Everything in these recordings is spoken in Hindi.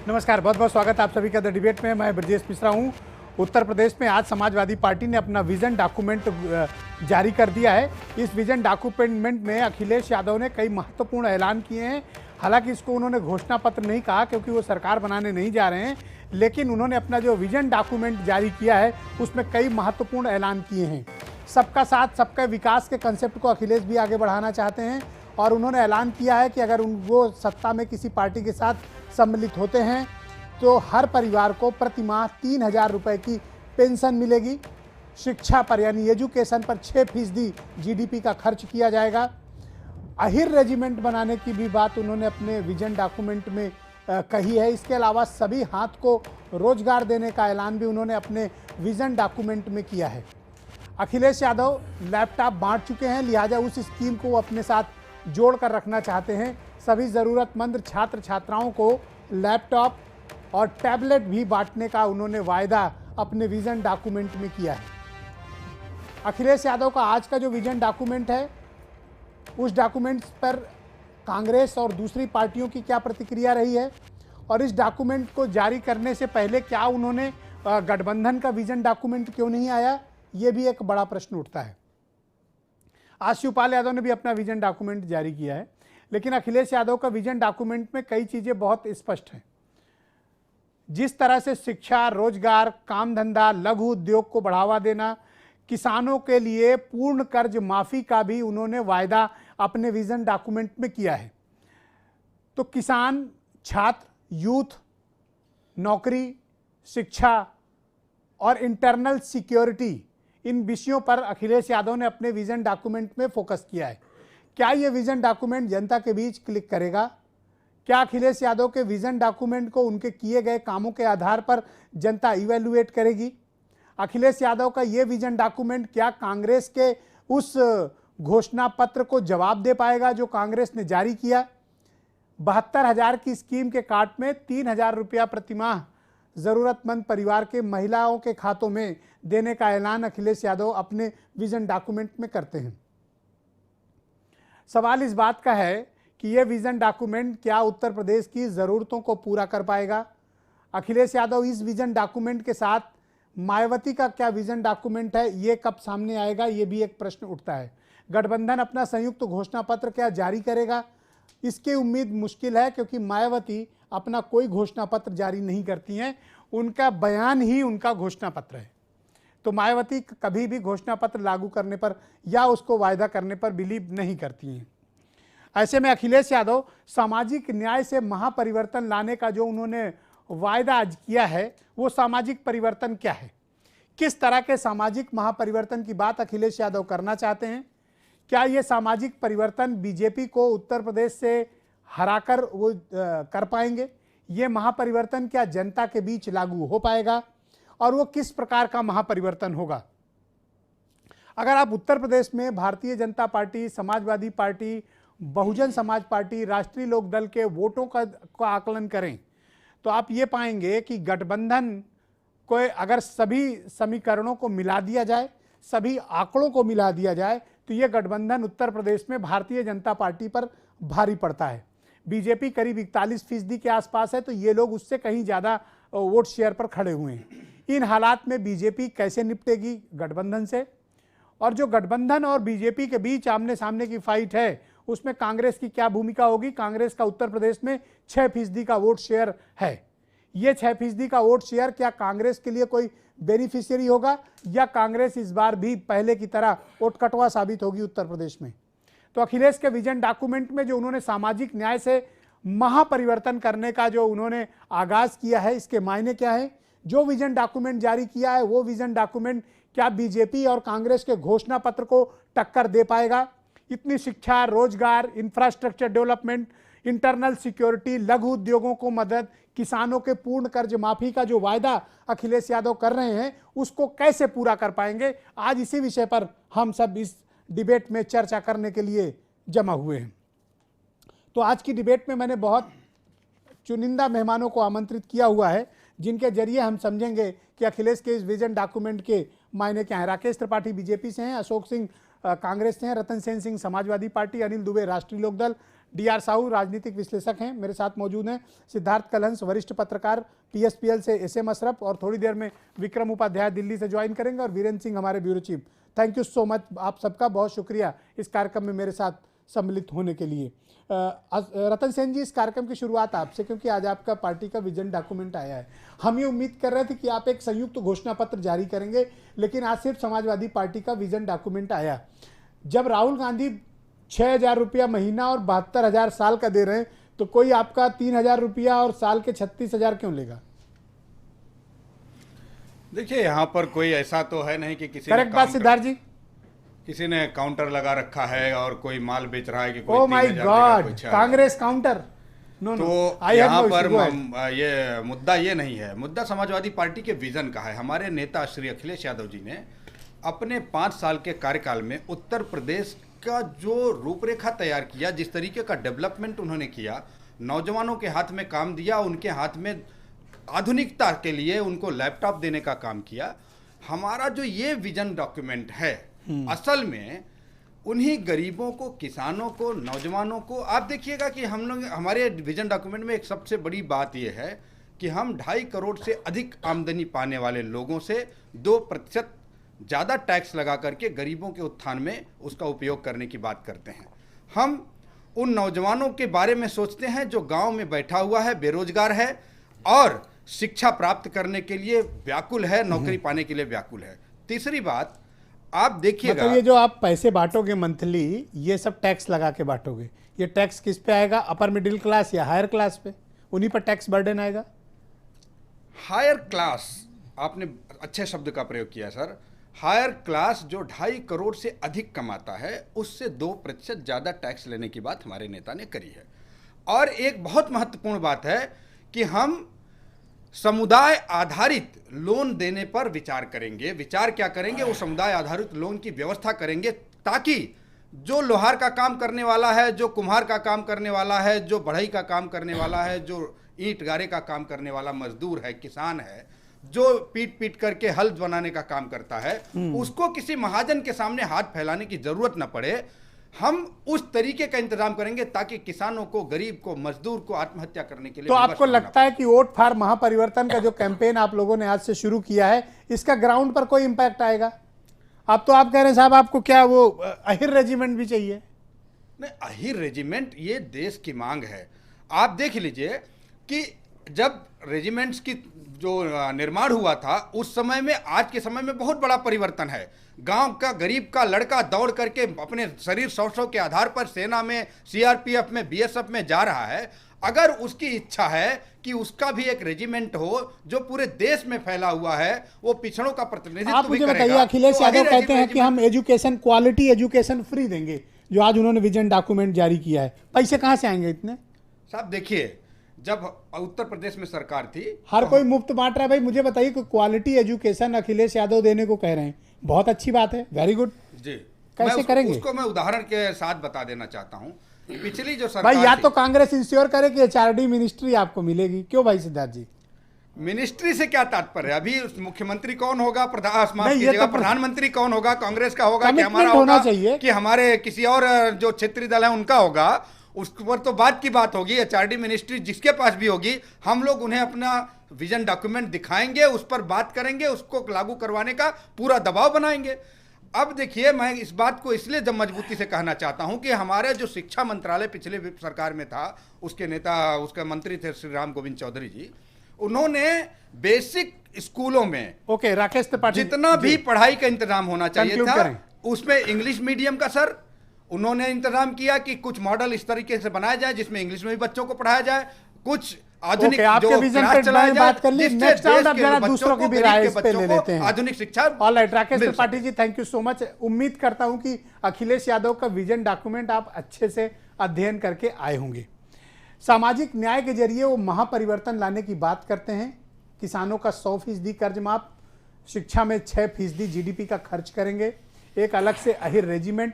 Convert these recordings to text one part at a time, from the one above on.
नमस्कार, बहुत बहुत स्वागत है आप सभी का द डिबेट में। मैं ब्रजेश मिश्रा हूं। उत्तर प्रदेश में आज समाजवादी पार्टी ने अपना विजन डॉक्यूमेंट जारी कर दिया है। इस विजन डॉक्यूमेंट में अखिलेश यादव ने कई महत्वपूर्ण ऐलान किए हैं। हालांकि इसको उन्होंने घोषणा पत्र नहीं कहा क्योंकि वो सरकार बनाने नहीं जा रहे हैं, लेकिन उन्होंने अपना जो विजन डॉक्यूमेंट जारी किया है उसमें कई महत्वपूर्ण ऐलान किए हैं। सबका साथ सबका विकास के कंसेप्ट को अखिलेश भी आगे बढ़ाना चाहते हैं और उन्होंने ऐलान किया है कि अगर वो सत्ता में किसी पार्टी के साथ सम्मिलित होते हैं तो हर परिवार को प्रति माह 3,000 रुपये की पेंशन मिलेगी। शिक्षा पर यानी एजुकेशन पर 6% GDP का खर्च किया जाएगा। अहिर रेजिमेंट बनाने की भी बात उन्होंने अपने विजन डॉक्यूमेंट में कही है। इसके अलावा सभी हाथ को रोजगार देने का ऐलान भी उन्होंने अपने विजन डॉक्यूमेंट में किया है। अखिलेश यादव लैपटॉप बांट चुके हैं, लिहाजा उस स्कीम को वो अपने साथ जोड़ कर रखना चाहते हैं। सभी ज़रूरतमंद छात्र छात्राओं को लैपटॉप और टैबलेट भी बांटने का उन्होंने वायदा अपने विजन डॉक्यूमेंट में किया है। अखिलेश यादव का आज का जो विजन डॉक्यूमेंट है उस डॉक्यूमेंट पर कांग्रेस और दूसरी पार्टियों की क्या प्रतिक्रिया रही है और इस डॉक्यूमेंट को जारी करने से पहले क्या उन्होंने गठबंधन का विजन डॉक्यूमेंट क्यों नहीं आया, ये भी एक बड़ा प्रश्न उठता है। आज शिवपाल यादव ने भी अपना विजन डॉक्यूमेंट जारी किया है, लेकिन अखिलेश यादव का विजन डॉक्यूमेंट में कई चीज़ें बहुत स्पष्ट हैं। जिस तरह से शिक्षा, रोजगार, काम धंधा, लघु उद्योग को बढ़ावा देना, किसानों के लिए पूर्ण कर्ज माफी का भी उन्होंने वायदा अपने विजन डॉक्यूमेंट में किया है। तो किसान, छात्र, यूथ, नौकरी, शिक्षा और इंटरनल सिक्योरिटी, इन विषयों पर अखिलेश यादव ने अपने विजन डॉक्यूमेंट में फोकस किया है। क्या ये विजन डॉक्यूमेंट जनता के बीच क्लिक करेगा? क्या अखिलेश यादव के विजन डॉक्यूमेंट को उनके किए गए कामों के आधार पर जनता इवैल्यूएट करेगी? अखिलेश यादव का ये विजन डॉक्यूमेंट क्या कांग्रेस के उस घोषणा पत्र को जवाब दे पाएगा जो कांग्रेस ने जारी किया? 72,000 की स्कीम के काट में 3,000 रुपया प्रतिमाह जरूरतमंद परिवार के महिलाओं के खातों में देने का ऐलान अखिलेश यादव अपने विजन डॉक्यूमेंट में करते हैं। सवाल इस बात का है कि यह विजन डॉक्यूमेंट क्या उत्तर प्रदेश की ज़रूरतों को पूरा कर पाएगा? अखिलेश यादव इस विजन डॉक्यूमेंट के साथ मायावती का क्या विजन डॉक्यूमेंट है, ये कब सामने आएगा, ये भी एक प्रश्न उठता है। गठबंधन अपना संयुक्त घोषणा पत्र क्या जारी करेगा? इसकी उम्मीद मुश्किल है क्योंकि मायावती अपना कोई घोषणा पत्र जारी नहीं करती हैं, उनका बयान ही उनका घोषणा पत्र है। तो मायावती कभी भी घोषणा पत्र लागू करने पर या उसको वायदा करने पर बिलीव नहीं करती हैं। ऐसे में अखिलेश यादव सामाजिक न्याय से महापरिवर्तन लाने का जो उन्होंने वायदा आज किया है वो सामाजिक परिवर्तन क्या है? किस तरह के सामाजिक महापरिवर्तन की बात अखिलेश यादव करना चाहते हैं? क्या ये सामाजिक परिवर्तन बीजेपी को उत्तर प्रदेश से हराकर वो कर पाएंगे? ये महापरिवर्तन क्या जनता के बीच लागू हो पाएगा और वो किस प्रकार का महापरिवर्तन होगा? अगर आप उत्तर प्रदेश में Bharatiya Janata party, Samajwadi party, Bahujan Samaj party, राष्ट्रीय लोक दल के वोटों का आकलन करें तो आप ये पाएंगे कि गठबंधन को अगर सभी समीकरणों को मिला दिया जाए, सभी आंकड़ों को मिला दिया जाए तो ये गठबंधन उत्तर प्रदेश में भारतीय जनता पार्टी पर भारी पड़ता है। बीजेपी करीब 41% के आसपास है, तो ये लोग उससे कहीं ज़्यादा वोट शेयर पर खड़े हुए हैं। इन हालात में बीजेपी कैसे निपटेगी गठबंधन से? और जो गठबंधन और बीजेपी के बीच आमने सामने की फाइट है उसमें कांग्रेस की क्या भूमिका होगी? कांग्रेस का उत्तर प्रदेश में 6% का वोट शेयर है। ये 6% का वोट शेयर क्या कांग्रेस के लिए कोई बेनिफिशियरी होगा या कांग्रेस इस बार भी पहले की तरह वोट कटवा साबित होगी उत्तर प्रदेश में? तो अखिलेश के विजन डॉक्यूमेंट में जो उन्होंने सामाजिक न्याय से महापरिवर्तन करने का जो उन्होंने आगाज किया है, इसके मायने क्या है? जो विजन डॉक्यूमेंट जारी किया है वो विजन डॉक्यूमेंट क्या बीजेपी और कांग्रेस के घोषणा पत्र को टक्कर दे पाएगा? इतनी शिक्षा, रोजगार, इंफ्रास्ट्रक्चर डेवलपमेंट, इंटरनल सिक्योरिटी, लघु उद्योगों को मदद, किसानों के पूर्ण कर्ज माफी का जो वायदा अखिलेश यादव कर रहे हैं उसको कैसे पूरा कर पाएंगे? आज इसी विषय पर हम सब इस डिबेट में चर्चा करने के लिए जमा हुए हैं। तो आज की डिबेट में मैंने बहुत चुनिंदा मेहमानों को आमंत्रित किया हुआ है जिनके जरिए हम समझेंगे कि अखिलेश के इस विजन डॉक्यूमेंट के मायने क्या है। राकेश त्रिपाठी बीजेपी से हैं, अशोक सिंह कांग्रेस से हैं, रतन सेन सिंह समाजवादी पार्टी, अनिल दुबे राष्ट्रीय लोकदल, डीआर साहू राजनीतिक विश्लेषक हैं, मेरे साथ मौजूद हैं सिद्धार्थ कलहंस वरिष्ठ पत्रकार पीएसपीएल से, एसएम अशरफ, और थोड़ी देर में विक्रम उपाध्याय दिल्ली से ज्वाइन करेंगे, और वीरेंद्र सिंह हमारे bureau chief. Thank you so much, आप सबका बहुत शुक्रिया इस कार्यक्रम में मेरे साथ सम्मिलित होने के लिए। रतन सेन जी, इस कार्यक्रम की शुरुआत आपसे, क्योंकि आज आपका पार्टी का विजन डॉक्यूमेंट आया है। हम ये उम्मीद कर रहे थे कि आप एक संयुक्त घोषणा पत्र जारी करेंगे, लेकिन आज सिर्फ समाजवादी पार्टी का विजन डॉक्यूमेंट आया। जब राहुल गांधी 6,000 रुपया महीना और 72,000 साल का दे रहे हैं, तो कोई आपका 3,000 रुपया और साल के 36,000 क्यों लेगा? देखिए, यहाँ पर कोई ऐसा तो है नहीं कि करेक्ट बात सिद्धार्थ जी, किसी ने काउंटर लगा रखा है और कोई माल बेच रहा है कि कोई oh my god, Congress counter. No तो यहाँ पर ये मुद्दा ये नहीं है, मुद्दा समाजवादी पार्टी के विजन का है। हमारे नेता श्री अखिलेश यादव जी ने अपने 5 साल के कार्यकाल में उत्तर प्रदेश का जो रूपरेखा तैयार किया, जिस तरीके का डेवलपमेंट उन्होंने किया, नौजवानों के हाथ में काम दिया, उनके हाथ में आधुनिकता के लिए उनको लैपटॉप देने का काम किया। हमारा जो ये विजन डॉक्यूमेंट है, असल में उन्हीं गरीबों को, किसानों को, नौजवानों को, आप देखिएगा कि हम लोग, हमारे विजन डॉक्यूमेंट में एक सबसे बड़ी बात यह है कि हम 2.5 करोड़ से अधिक आमदनी पाने वाले लोगों से 2% ज़्यादा टैक्स लगा करके गरीबों के उत्थान में उसका उपयोग करने की बात करते हैं। हम उन नौजवानों के बारे में सोचते हैं जो गांव में बैठा हुआ है, बेरोजगार है और शिक्षा प्राप्त करने के लिए व्याकुल है, नौकरी पाने के लिए व्याकुल है। तीसरी बात, आप देखिएगा, मतलब ये जो आप पैसे बांटोगे मंथली, ये सब टैक्स लगा के बांटोगे, ये टैक्स किस पे आएगा? अपर मिडिल क्लास या हायर क्लास पे? उन्हीं पर टैक्स बर्डन आएगा। हायर क्लास, आपने अच्छे शब्द का प्रयोग किया सर। हायर क्लास जो 2.5 करोड़ से अधिक कमाता है, उससे 2% ज़्यादा टैक्स लेने की बात हमारे नेता ने करी है। और एक बहुत महत्वपूर्ण बात है कि हम समुदाय आधारित लोन देने पर विचार करेंगे। विचार क्या करेंगे? वो समुदाय आधारित लोन की व्यवस्था करेंगे, ताकि जो लोहार का काम करने वाला है, जो कुम्हार का काम करने वाला है, जो बढ़ई का काम करने वाला है, जो ईंट गारे का काम करने वाला मजदूर है, किसान है, जो पीट पीट करके हल बनाने का काम करता है, उसको किसी महाजन के सामने हाथ फैलाने की जरूरत न पड़े। हम उस तरीके का इंतजाम करेंगे ताकि किसानों को, गरीब को, मजदूर को आत्महत्या करने के लिए। तो आपको लगता है कि वोट फॉर महापरिवर्तन का जो कैंपेन आप लोगों ने आज से शुरू किया है, इसका ग्राउंड पर कोई इंपैक्ट आएगा? अब तो आप कह रहे हैं साहब आपको क्या वो अहिर रेजिमेंट भी चाहिए? नहीं, अहिर रेजिमेंट ये देश की मांग है। आप देख लीजिए कि जब रेजिमेंट्स की जो निर्माण हुआ था, उस समय में आज के समय में बहुत बड़ा परिवर्तन है। गांव का गरीब का लड़का दौड़ करके अपने शरीर सौष्ठव के आधार पर सेना में, सीआरपीएफ में, बीएसएफ में जा रहा है। अगर उसकी इच्छा है कि उसका भी एक रेजिमेंट हो जो पूरे देश में फैला हुआ है, वो पिछड़ों का प्रतिनिधित्व आप मुझे बताइए, अखिलेश यादव कहते हैं कि हम एजुकेशन, क्वालिटी एजुकेशन फ्री देंगे, जो आज उन्होंने विजन डॉक्यूमेंट जारी किया है। पैसे कहां से आएंगे इतने? साहब देखिए, जब उत्तर प्रदेश में सरकार थी, हर कोई मुफ्त बांट रहा है। भाई मुझे बताइए कि क्वालिटी एजुकेशन अखिलेश यादव देने को कह रहे हैं, बहुत अच्छी बात है, वेरी गुड जी। कैसे करेंगे? उसको मैं उदाहरण के साथ बता देना चाहता हूं। पिछली जो सरकार, भाई या तो कांग्रेस इंश्योर करे कि एचआरडी मिनिस्ट्री आपको मिलेगी। क्यों भाई सिद्धार्थ जी? मिनिस्ट्री से क्या तात्पर्य? अभी मुख्यमंत्री कौन होगा, प्रधानमंत्री कौन होगा? कांग्रेस का होगा कि हमारा होगा, कि हमारे किसी और जो क्षेत्रीय दल है उनका होगा? उस पर तो बात की बात होगी। एचआरडी मिनिस्ट्री जिसके पास भी होगी, हम लोग उन्हें अपना विजन डॉक्यूमेंट दिखाएंगे, उस पर बात करेंगे, उसको लागू करवाने का पूरा दबाव बनाएंगे। अब देखिए, मैं इस बात को इसलिए जब मजबूती से कहना चाहता हूं कि हमारे जो शिक्षा मंत्रालय पिछले सरकार में था, उसके नेता, उसके मंत्री थे श्री राम गोविंद चौधरी जी, उन्होंने बेसिक स्कूलों में राकेश त्रिपाठी जितना भी पढ़ाई का इंतजाम होना चाहिए था, उसमें इंग्लिश मीडियम का सर उन्होंने इंतजाम किया कि कुछ मॉडल इस तरीके से बनाया जाए जिसमें इंग्लिश में भी बच्चों को पढ़ाया जाए, कुछ आधुनिक जो क्लास चलाया जाए, नेक्स्ट राउंड अब जरा दूसरों की भी राय इस पे ले लेते हैं। आधुनिक शिक्षा। Alright Rakesh Tripathi ji, thank you so much. उम्मीद करता हूं कि अखिलेश यादव का विजन डॉक्यूमेंट आप अच्छे से अध्ययन करके आए होंगे। सामाजिक न्याय के जरिए वो महापरिवर्तन लाने की बात करते हैं। किसानों का 100% कर्ज माफ, शिक्षा में 6% जीडीपी का खर्च करेंगे, एक अलग से अहिर रेजिमेंट,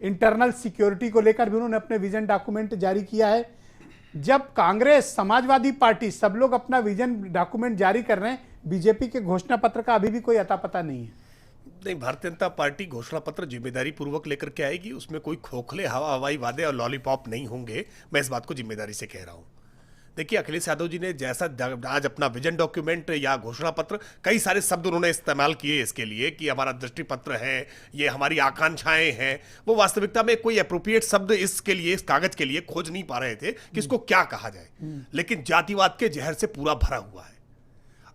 इंटरनल सिक्योरिटी को लेकर भी उन्होंने अपने विजन डॉक्यूमेंट जारी किया है। जब कांग्रेस, समाजवादी पार्टी, सब लोग अपना विजन डॉक्यूमेंट जारी कर रहे हैं, बीजेपी के घोषणा पत्र का अभी भी कोई अता पता नहीं है। नहीं, भारतीय जनता पार्टी घोषणा पत्र जिम्मेदारी पूर्वक लेकर के आएगी। उसमें कोई खोखले हवाई वादे और लॉलीपॉप नहीं होंगे। मैं इस बात को जिम्मेदारी से कह रहा हूं। देखिए, अखिलेश यादव जी ने जैसा आज अपना विजन डॉक्यूमेंट या घोषणा पत्र, कई सारे शब्द उन्होंने इस्तेमाल किए इसके लिए कि हमारा दृष्टि पत्र है, ये हमारी आकांक्षाएं हैं। वो वास्तविकता में कोई अप्रोप्रिएट शब्द इसके लिए, इस कागज के लिए खोज नहीं पा रहे थे कि इसको क्या कहा जाए। लेकिन जातिवाद के जहर से पूरा भरा हुआ है।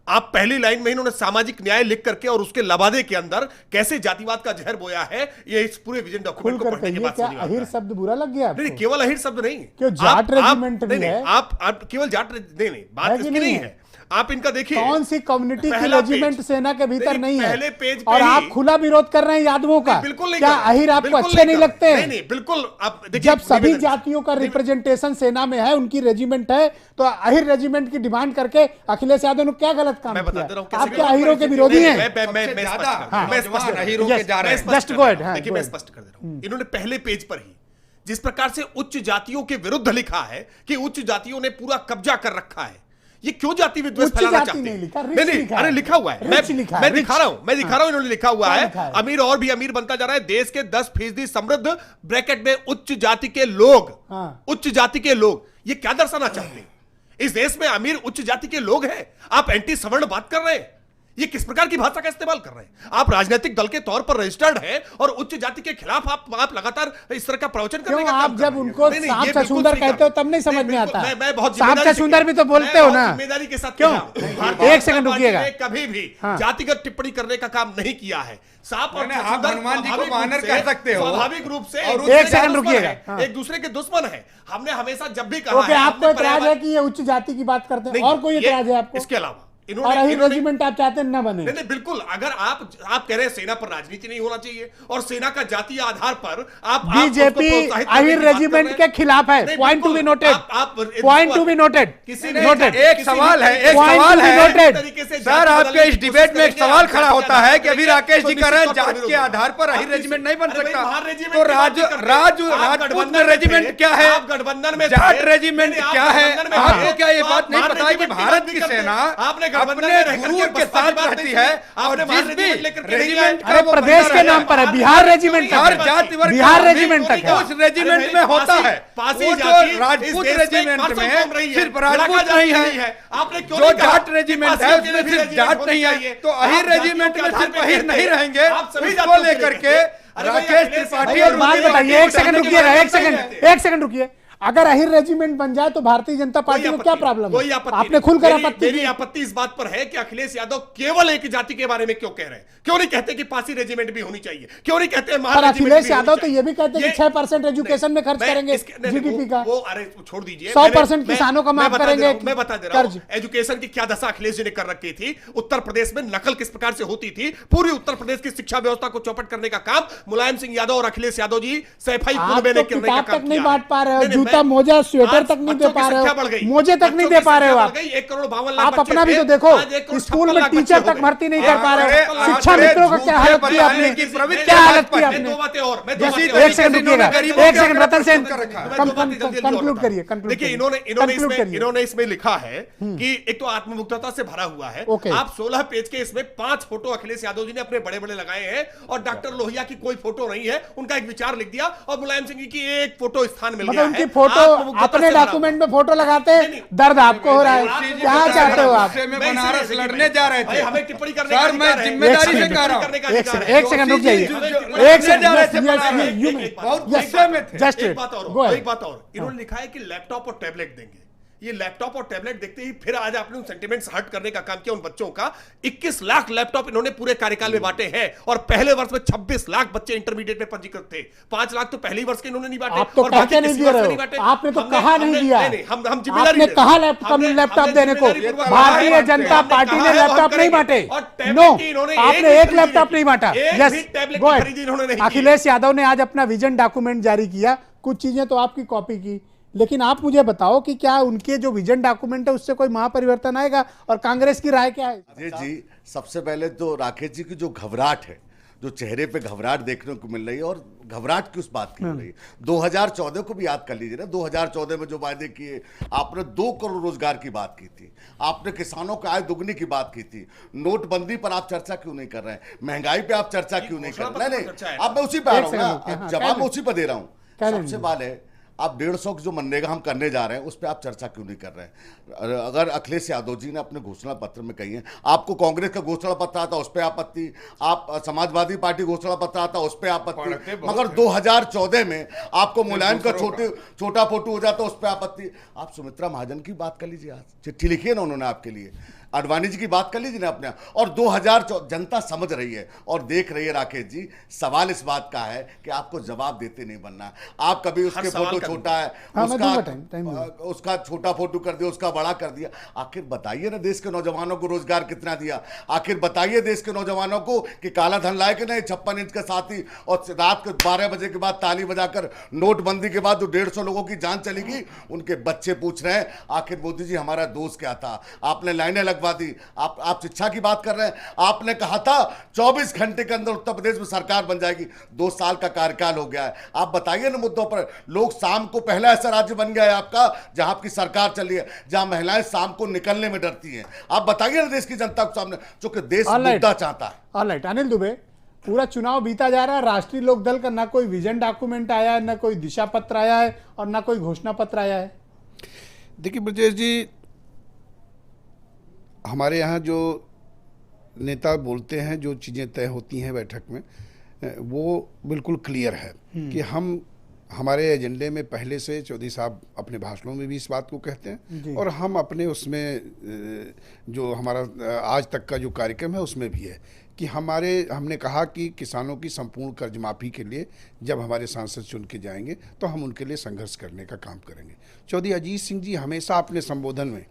आप पहली लाइन में इन्होंने सामाजिक न्याय लिख करके और उसके लबादे के अंदर कैसे जातिवाद का जहर बोया है, ये इस पूरे विजन डॉक्यूमेंट को पढ़ने के बाद समझ में आता है। अहीर शब्द बुरा लग गया आपको? नहीं, केवल अहीर शब्द नहीं, क्यों जाट रेजिमेंट भी है? आप केवल जाट नहीं, बात इसकी नहीं है। आप इनका देखिए, कौन सी कम्युनिटी की रेजिमेंट सेना के भीतर नहीं है, पहले पेज और आप खुला विरोध कर रहे हैं यादवों का। बिल्कुल नहीं। क्या अहीर आपको अच्छे नहीं लगते हैं? नहीं, बिल्कुल। आप देखिए, जब सभी जातियों का रिप्रेजेंटेशन सेना में है, उनकी रेजिमेंट है, तो अहीर रेजिमेंट की डिमांड करके अखिलेश यादव ने क्या गलत काम किया? आप क्या अहीरों के विरोधी हैं? मैं स्पष्ट कर दे रहा हूं। इन्होंने पहले पेज पर ही जिस प्रकार से उच्च जातियों के विरुद्ध लिखा है कि उच्च जातियों ने पूरा कब्जा कर रखा है, ये क्यों जाति विद्वेष फैलाना चाहते हैं? नहीं, अरे लिखा हुआ है, मैं दिखा रहा हूं, इन्होंने लिखा हुआ है अमीर और भी अमीर बनता जा रहा है, देश के 10% समृद्ध ब्रैकेट में उच्च जाति के लोग, उच्च जाति के लोग। ये क्या दर्शाना चाहते हैं? इस देश में अमीर उच्च जाति के लोग हैं, आप एंटी सवर्ण बात कर रहे हैं। ये किस प्रकार की भाषा का इस्तेमाल कर रहे हैं? आप राजनीतिक दल के तौर पर रजिस्टर्ड हैं और उच्च जाति के खिलाफ आप लगातार इस तरर का प्रवचन करने का काम आप जब उनको सांप छछूंदर कहते हो तब नहीं समझ में आता? मैं बहुत सांप छछूंदर भी तो बोलते हो ना। जिम्मेदारी के साथ क्यों? एक सेकंड रुकिएगा। कभी भी जातिगत टिप्पणी करने का काम नहीं किया है। सांप और आप हनुमान जी को वानर कह सकते हो, स्वाभाविक रूप से। एक सेकंड रुकिएगा। एक दूसरे के दुश्मन है। हमने हमेशा जब भी कहा है, आपको एतराज है कि ये उच्च जाति की बात करते हैं, और कोई एतराज है आपको? इसके अलावा और अहीर रेजिमेंट आप चाहते हैं ना बने? नहीं, बिल्कुल। अगर आप कह रहे हैं सेना पर राजनीति नहीं होना चाहिए और सेना का जातीय आधार पर आप बीजेपी अहीर रेजिमेंट के खिलाफ है। Point to be noted, point to be noted. एक सवाल है, सर, आपके इस डिबेट में एक सवाल खड़ा होता है कि अभी राकेश जी कह रहे हैं जात के आधार पर अहीर रेजिमेंट नहीं बन सकता, तो राजपूत रेजिमेंट क्या है, गठबंधन में जाट रेजिमेंट क्या है? आपको क्या ये बात नहीं पता है कि भारत की सेना अपने गुरूर के साथ रहती है और जिस भी रेजिमेंट का वो प्रदेश के नाम पर है, बिहार रेजिमेंट, हर जाति वर्ग बिहार रेजिमेंट तक है, उस रेजिमेंट में होता है। वो जो राजपूत रेजिमेंट में सिर्फ राजपूत नहीं है, जो जाट रेजिमेंट है उसमें सिर्फ जाट नहीं है, तो अहीर रेजिमेंट में सिर्फ अहीर नहीं रहेंगे। इसको लेकर के राकेश त्रिपाठी और बात बताइए। एक सेकंड रुकिएगा, एक सेकंड रुकिए। अगर अहीर रेजिमेंट बन जाए तो भारतीय जनता पार्टी को क्या प्रॉब्लम है? आपने खुलकर आपत्ति। मेरी आपत्ति इस बात पर है कि अखिलेश यादव केवल एक जाति के बारे में क्यों कह रहे हैं? क्यों नहीं कहते कि पासी रेजिमेंट भी होनी चाहिए? क्यों नहीं कहते पर अखिलेश यादव तो ये भी कहते हैं कि 6% एजुकेशन में खर्च करेंगे जीडीपी का। वो अरे छोड़ दीजिए, 100% किसानों का माफ करेंगे। मैं बता दे रहा हूं एजुकेशन की क्या दशा अखिलेश जी ने कर रखी थी। उत्तर प्रदेश में नकल किस प्रकार से होती थी, पूरी उत्तर प्रदेश की शिक्षा व्यवस्था को चौपट करने का काम मुलायम सिंह यादव और अखिलेश यादव जी सैफाई कुनबे ने करने का काम तक नहीं बांट पा रहे हो, जूता मोजा स्वेटर तक नहीं दे पा रहे हो, मोजे तक नहीं दे पा रहे हो आप। 1,52,00,000 आप अपना भी तो देखो, स्कूल में टीचर तक भर्ती नहीं कर पा रहे हो। शिक्षा मित्रों का क्या हालत किया आपने, क्या हालत की आपने? एक सेकंड रुकिएगा, एक सेकंड रतन सेन कंक्लूड करिए। देखिए, इन्होंने इसमें लिखा है कि एक तो आत्ममुग्धता से भरा हुआ है। आप 16 पेज के इसमें 5 फोटो अखिलेश यादव जी ने अपने बड़े बड़े लगाए हैं और डॉक्टर लोहिया की कोई फोटो नहीं है, उनका एक विचार लिख दिया और मुलायम सिंह की एक फोटो स्थान मिल गया है। फोटो अपने डॉक्यूमेंट में फोटो लगाते हैं, दर्द आपको हो रहा है। क्या चाहते हो आप? बनारस लड़ने जा रहे थे, हमें टिप्पणी करने सर, मैं जिम्मेदारी से कह रहा हूं। एक सेकंड रुक जाइए, एक बात और इन्होंने लिखा है कि लैपटॉप और टैबलेट देंगे। ये लैपटॉप और टैबलेट देखते ही फिर आज आपने उन सेंटिमेंट्स हट करने का काम किया उन बच्चों का। 21 लाख लैपटॉप इन्होंने पूरे कार्यकाल में बांटे हैं और पहले वर्ष में 26 लाख बच्चे इंटरमीडिएट में पंजीकृत थे। 5 लाख तो पहले ही वर्ष के इन्होंने नहीं बांटे। आप तो कहते नहीं दे रहे हो, आपने तो कहा नहीं दिया। हम जिम्मेदारी, आपने कहा लैपटॉप देने को, भारतीय जनता पार्टी ने लैपटॉप नहीं बांटे। नो, आपने एक लैपटॉप नहीं बांटा। अखिलेश यादव ने आज अपना विजन डॉक्यूमेंट जारी किया, कुछ चीजें तो आपकी कॉपी की, लेकिन आप मुझे बताओ कि क्या उनके जो विजन डॉक्यूमेंट है उससे कोई महापरिवर्तन आएगा और कांग्रेस की राय क्या है? जी, सबसे पहले तो राकेश जी की जो घबराहट है, जो चेहरे पे घबराहट देखने को मिल रही है, और घबराहट किस बात की हो रही है। 2014 को भी याद कर लीजिए ना, 2014 में जो वायदे किए, आपने 2 करोड़ रोजगार की बात की थी, आपने किसानों की आय दुगनी की बात की थी, नोटबंदी पर आप चर्चा क्यों नहीं कर रहे हैं, महंगाई पे आप चर्चा क्यों नहीं कर रहे? नहीं, अब मैं उसी पे आ रहा हूँ ना, जवाब मैं उसी पे दे रहा हूँ। सबसे बात है, आप 150 की जो मनरेगा हम करने जा रहे हैं उस पर आप चर्चा क्यों नहीं कर रहे हैं? अगर अखिलेश यादव जी ने अपने घोषणा पत्र में कही है, आपको कांग्रेस का घोषणा पत्र आता उस पर आपत्ति, आप समाजवादी पार्टी घोषणा पत्र आता उस पर आपत्ति, मगर 2014 में आपको मुलायम का छोटा फोटो हो जाता उस पर आपत्ति। आप सुमित्रा महाजन की बात कर लीजिए, आज चिट्ठी लिखी है ना उन्होंने आपके लिए, आडवाणी जी की बात कर लीजिए ना अपने। और 2014 जनता समझ रही है और देख रही है राकेश जी, सवाल इस बात का है कि आपको जवाब देते नहीं बनना। आप कभी उसके फोटो छोटा है, उसका छोटा फोटो कर दिया, उसका बड़ा कर दिया। आखिर बताइए ना देश के नौजवानों को रोजगार कितना दिया? आखिर बताइए देश के नौजवानों को कि काला धन लाए कि नहीं 56 इंच के साथ ही, और रात के 12 बजे के बाद ताली बजाकर नोटबंदी के बाद जो 150 लोगों की जान चलेगी, उनके बच्चे पूछ रहे हैं आखिर मोदी जी हमारा दोस्त क्या था? आपने लाइनें लगवा दी, आप शिक्षा की बात कर रहे हैं। आपने कहा था 24 घंटे के अंदर उत्तर प्रदेश में सरकार बन जाएगी, 2 साल का कार्यकाल हो गया है। आप बताइए ना मुद्दों पर। लोग शाम को, पहला ऐसा राज्य बन गया है आपका जहां आपकी सरकार चली है, जहां महिलाएं शाम को निकलने में डरती हैं। आप बताइए ना देश की जनता को सामने, क्योंकि देश मुद्दा चाहता है। ऑलराइट अनिल दुबे, पूरा चुनाव बीता जा रहा है, राष्ट्रीय लोकदल का ना कोई विजन डॉक्यूमेंट आया है, ना कोई दिशा पत्र आया है, और ना कोई घोषणा पत्र आया है। देखिए ब्रजेश जी, हमारे यहाँ जो नेता बोलते हैं, जो चीज़ें तय होती हैं बैठक में, वो बिल्कुल क्लियर है कि हमारे एजेंडे में पहले से चौधरी साहब अपने भाषणों में भी इस बात को कहते हैं, और हम अपने उसमें जो हमारा आज तक का जो कार्यक्रम है उसमें भी है कि हमने कहा कि किसानों की संपूर्ण कर्ज माफ़ी के लिए जब हमारे सांसद चुन के जाएंगे तो हम उनके लिए संघर्ष करने का काम करेंगे। चौधरी अजीत सिंह जी हमेशा अपने संबोधन में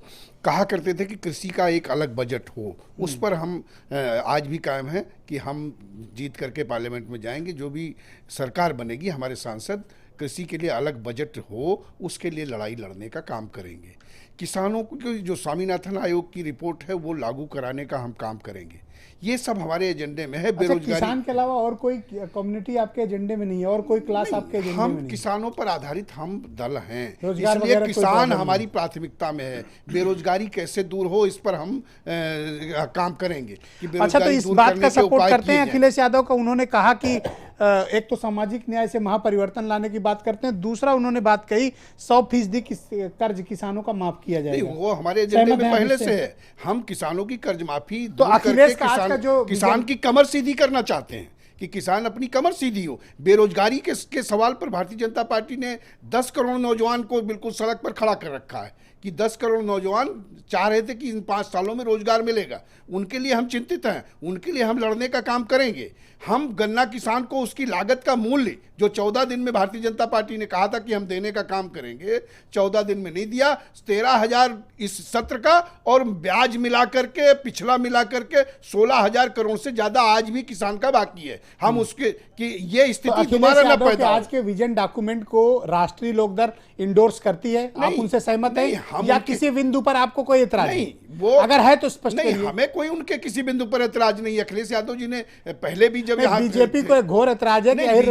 कहा करते थे कि कृषि का एक अलग बजट हो, उस पर हम आज भी कायम हैं कि हम जीत करके पार्लियामेंट में जाएंगे, जो भी सरकार बनेगी हमारे सांसद कृषि के लिए अलग बजट हो, उसके लिए लड़ाई लड़ने का काम करेंगे। किसानों को जो स्वामीनाथन आयोग की रिपोर्ट है वो लागू कराने का हम काम करेंगे। ये सब हमारे एजेंडे में है। बेरोजगारी, किसान के अलावा और कोई कम्युनिटी आपके एजेंडे में नहीं है, और कोई क्लास आपके एजेंडे में नहीं? हम किसानों पर आधारित हम दल हैं, इसलिए किसान हमारी प्राथमिकता में है। बेरोजगारी कैसे दूर हो इस पर हम काम करेंगे कि अच्छा, तो इस बात का सपोर्ट करते हैं अखिलेश यादव का। उन्होंने कहा कि एक तो सामाजिक न्याय से महापरिवर्तन लाने की बात करते हैं, दूसरा उन्होंने बात कही 100% कर्ज किसानों का माफ किया जाएगा। नहीं, वो हमारे एजेंडे में पहले से है। हम किसानों की कर्ज माफी तो अखिलेश का जो किसान की कमर सीधी करना चाहते हैं कि किसान अपनी कमर सीधी हो। बेरोजगारी के सवाल पर भारतीय जनता पार्टी ने 10 करोड़ नौजवान को बिल्कुल सड़क पर खड़ा कर रखा है कि 10 करोड़ नौजवान चाह रहे थे कि इन 5 सालों में रोजगार मिलेगा। उनके लिए हम चिंतित हैं, उनके लिए हम लड़ने का काम करेंगे। हम गन्ना किसान को उसकी लागत का मूल्य जो 14 दिन में भारतीय जनता पार्टी ने कहा था कि हम देने का काम करेंगे, 14 दिन में नहीं दिया। 13,000 इस सत्र का, और ब्याज मिला करके, पिछला मिला करके 16,000 करोड़ से ज्यादा आज भी किसान का बाकी है। हम उसके कि ये स्थिति दोबारा न पैदा हो। आज के विजन डॉक्यूमेंट को राष्ट्रीय लोकदल इंडोर्स करती है, आप उनसे सहमत हैं या किसी बिंदु पर आपको कोई एतराज नहीं? वो अगर है तो स्पष्ट नहीं, करिए। हमें कोई उनके किसी बिंदु पर एतराज नहीं। अखिलेश यादव जी ने पहले भी जब बीजेपी को एक घोर एतराज है कि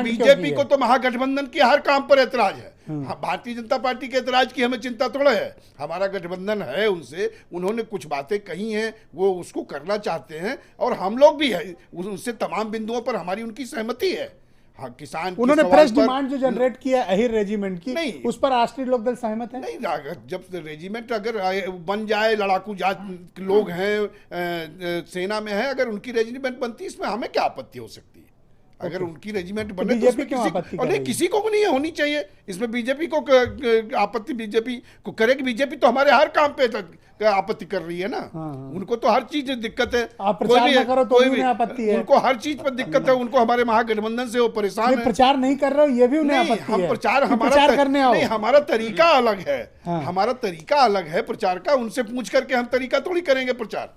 बीजेपी को तो महागठबंधन की हर काम पर एतराज है। भारतीय जनता पार्टी के एतराज की हमें चिंता थोड़ा है। हमारा गठबंधन है उनसे, उन्होंने कुछ बातें कही हैं, वो उसको करना चाहते हैं, और हम लोग भी है उनसे तमाम बिंदुओं पर हमारी उनकी सहमति है। हाँ, किसान उन्होंने फ्रेश डिमांड जो जनरेट किया अहिर रेजिमेंट की, नहीं, उस पर राष्ट्रीय लोकदल सहमत है? नहीं, जब रेजिमेंट अगर बन जाए, लड़ाकू जात लोग हैं सेना में है, अगर उनकी रेजिमेंट बनती है इसमें हमें क्या आपत्ति हो सकती है? अगर उनकी रेजिमेंट बने तो बीजेपी क्यों आपत्ति नहीं, किसी को नहीं होनी चाहिए इसमें। बीजेपी को आपत्ति बीजेपी को करेगी। बीजेपी तो हमारे हर काम पे आपत्ति कर रही है ना। उनको तो हर चीज दिक्कत है, कोई भी आपत्ति है, उनको हर चीज पर दिक्कत है। उनको हमारे महागठबंधन से वो परेशान है। प्रचार नहीं कर रहे हो ये भी उन्हें आपत्ति है? हम प्रचार करने आओ। नहीं, हमारा तरीका अलग है। हमारा तरीका अलग है प्रचार का। उनसे पूछ करके हम तरीका थोड़ी करेंगे प्रचार।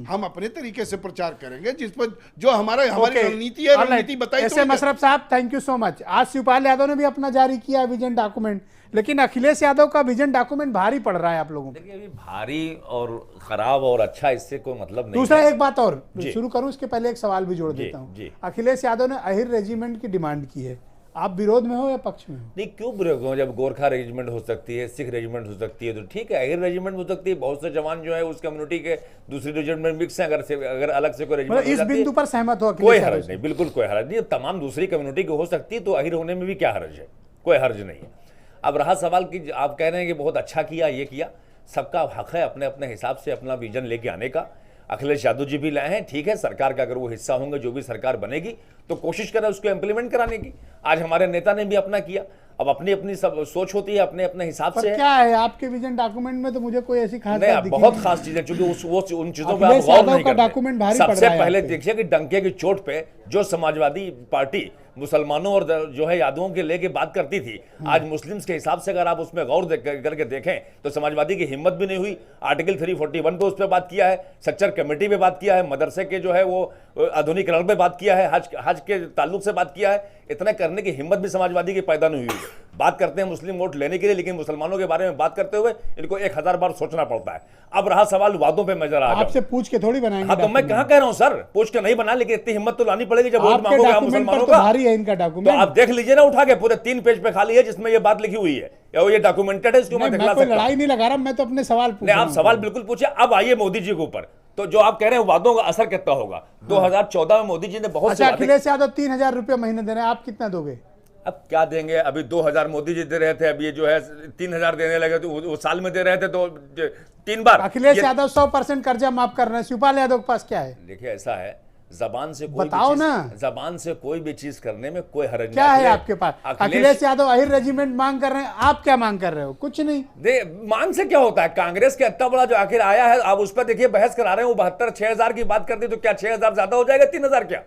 हम अपने तरीके से प्रचार करेंगे जिस पर जो हमारी रणनीति है, रणनीति बताई। एस एम अशरफ साहब, थैंक यू सो मच। आज शिवपाल यादव ने भी अपना जारी किया विजन डॉक्यूमेंट, लेकिन अखिलेश यादव का विजन डॉक्यूमेंट भारी पड़ रहा है आप लोगों को। देखिए अभी भारी और खराब और अच्छा इससे कोई मतलब नहीं दूसरा है। एक बात और शुरू करूं, इसके पहले एक सवाल भी जोड़ देता हूं। जी। अखिलेश यादव ने अहिर रेजिमेंट की डिमांड की है, आप विरोध में हो या पक्ष में हो? नहीं, क्यों विरोध हो? जब गोरखा रेजिमेंट हो सकती है, सिख रेजिमेंट हो सकती है, तो ठीक है, अहिर रेजिमेंट हो सकती है। बहुत से जवान जो है उस कम्युनिटी के दूसरी रेजिमेंट में मिक्स हैं। अगर अलग से कोई रेजिमेंट इस बिंदु पर सहमत हो? कोई हर्ज नहीं, बिल्कुल कोई हर्ज नहीं। तमाम दूसरी कम्युनिटी की हो सकती है, तो अहिर होने में भी क्या हर्ज है? कोई हर्ज नहीं है। अब रहा सवाल कि आप कह रहे हैं कि बहुत अच्छा किया, ये किया, सबका हक है अपने अपने हिसाब से अपना विजन लेके आने का। अखिलेश यादव जी भी लाए हैं, ठीक है, सरकार का अगर वो हिस्सा होंगे, जो भी सरकार बनेगी तो कोशिश करें उसको इम्प्लीमेंट कराने की। आज हमारे नेता ने भी अपना किया। अब अपनी अपनी सब सोच होती है, अपने अपने हिसाब से क्या है आपके विजन डॉक्यूमेंट में? तो मुझे कोई ऐसी खास बात दिखी बहुत नहीं। खास चीजें, क्योंकि उन चीजों पे अखिलेश आप गौर यादव नहीं का करते। डॉक्यूमेंट भारी पड़ सबसे रहा है पहले आप पे। देखिए कि डंके की चोट पे जो समाजवादी पार्टी मुसलमानों और जो है यादवों के लेके बात करती थी, आज मुस्लिम्स के हिसाब से अगर आप उसमें गौर करके देखें तो समाजवादी की हिम्मत भी नहीं हुई। आर्टिकल 341 पे उस पर बात किया है, स्ट्रक्चर कमेटी पे बात किया है, मदरसे के जो है वो आधुनिकीकरण पे बात किया है, हज के ताल्लुक से बात किया है। इतने करने की हिम्मत भी समाजवादी की पैदा नहीं हुई है। बात करते हैं मुस्लिम वोट लेने के लिए, लेकिन मुसलमानों के बारे में बात करते हुए इनको 1000 बार सोचना पड़ता है। अब रहा सवाल वादों पे मैं जरा आपसे पूछ के थोड़ी बनाएंगे। हाँ, तो मैं कहां कह रहा हूं सर, पूछ के नहीं बना, लेकिन इतनी हिम्मत तो लानी पड़ेगी जब वोट आपके मांगोगे आप डॉक्यूमेंट पर मुसलमानों तो का। भारी है इनका तो डॉक्यूमेंट। आप देख लीजिए ना उठा के, पूरे 3 पेज पे खाली है जिसमें ये बात लिखी हुई है, या वो ये डॉक्यूमेंटेड है, इसको मैं दिखला कोई सकता हूं। लड़ाई नहीं लगा रहा, मैं तो अपने सवाल पूछ नहीं, रहा आप हूं। सवाल बिल्कुल पूछिए। अब आइए मोदी जी के ऊपर, तो जो आप कह रहे हैं वादों का असर कितना होगा? 2014 में मोदी जी ने बहुत अच्छा, अखिलेश यादव 3000 रुपये महीने दे रहे हैं, आप कितना दोगे? अब क्या देंगे? अभी 2000 मोदी जी दे रहे थे, अब ये जो है 3000 देने लगे, तो वो साल में दे रहे थे तो 3 बार। अखिलेश यादव 100% कर्जा माफ कर रहे हैं, शिवपाल यादव के पास क्या है? देखिए ऐसा है, जबान से कोई बताओ भी चीज, ना। जबान से कोई भी चीज करने में कोई हर्ज नहीं। क्या है आपके पास? अखिलेश यादव अहिर रेजिमेंट मांग कर रहे हैं, आप क्या मांग कर रहे हो? कुछ नहीं। मांग से क्या होता है? कांग्रेस के इतना बड़ा जो आखिर आया है, आप उस पर देखिए बहस करा रहे हैं। वो 72 6000 की बात करते तो क्या 6000 ज्यादा हो जाएगा? 3000 क्या?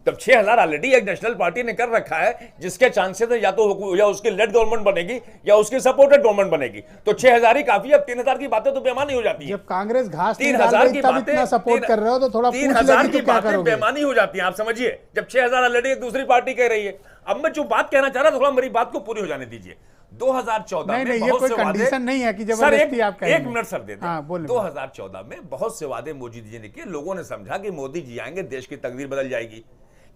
तब 6000 ऑलरेडी एक नेशनल पार्टी ने कर रखा है, जिसके चांसेस है या तो या उसकी लेड गवर्नमेंट बनेगी या उसकी सपोर्टेड गवर्नमेंट बनेगी। तो 6000 ही काफी है। अब 3000 की बातें तो बेमानी हो जाती है। जब कांग्रेस घास 3000 की तब बातें इतना सपोर्ट कर रहे हो तो थोड़ा पूछ 3000 लेगी की तो क्या बातें करोगे? बेमानी हो जाती हैं, आप समझिए। जब 6000 ऑलरेडी एक दूसरी पार्टी कह रही है। अब मैं जो बात कहना चाह रहा थोड़ा मेरी बात को पूरी हो जाने दीजिए। 2014 में नहीं, ये बहुत कोई से वादे, कंडीशन नहीं है कि सर जबरदस्ती आप कहेंगे। एक मिनट सर दे दें। हाँ, बोलें। 2014 में बहुत से वादे मोदी जी ने किए, लोगों ने समझा कि मोदी जी आएंगे देश की तकदीर बदल जाएगी।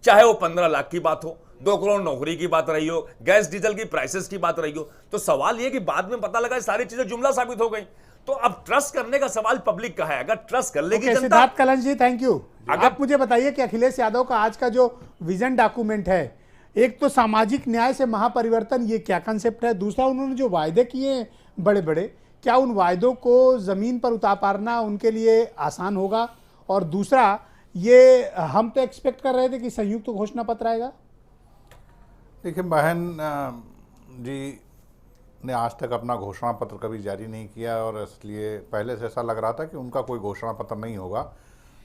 चाहे वो 15 लाख की बात हो, 2 करोड़ नौकरी की बात रही हो, गैस डीजल की प्राइसेस की बात रही हो, तो सवाल ये कि बाद में पता लगा सारी चीजें जुमला साबित हो गई। तो अब ट्रस्ट करने का सवाल पब्लिक का है। अगर ट्रस्ट कर लेगी जनता। सिद्धार्थ कलश जी, थैंक यू। आप मुझे बताइए कि अखिलेश यादव का आज का जो विजन डॉक्यूमेंट है, एक तो सामाजिक न्याय से महापरिवर्तन, ये क्या कंसेप्ट है? दूसरा, उन्होंने जो वायदे किए बड़े बड़े, क्या उन वायदों को जमीन पर उतारना उनके लिए आसान होगा? और दूसरा, ये हम तो एक्सपेक्ट कर रहे थे कि संयुक्त घोषणा पत्र आएगा। देखिए, बहन जी ने आज तक अपना घोषणा पत्र कभी जारी नहीं किया, और इसलिए पहले से ऐसा लग रहा था कि उनका कोई घोषणा पत्र नहीं होगा।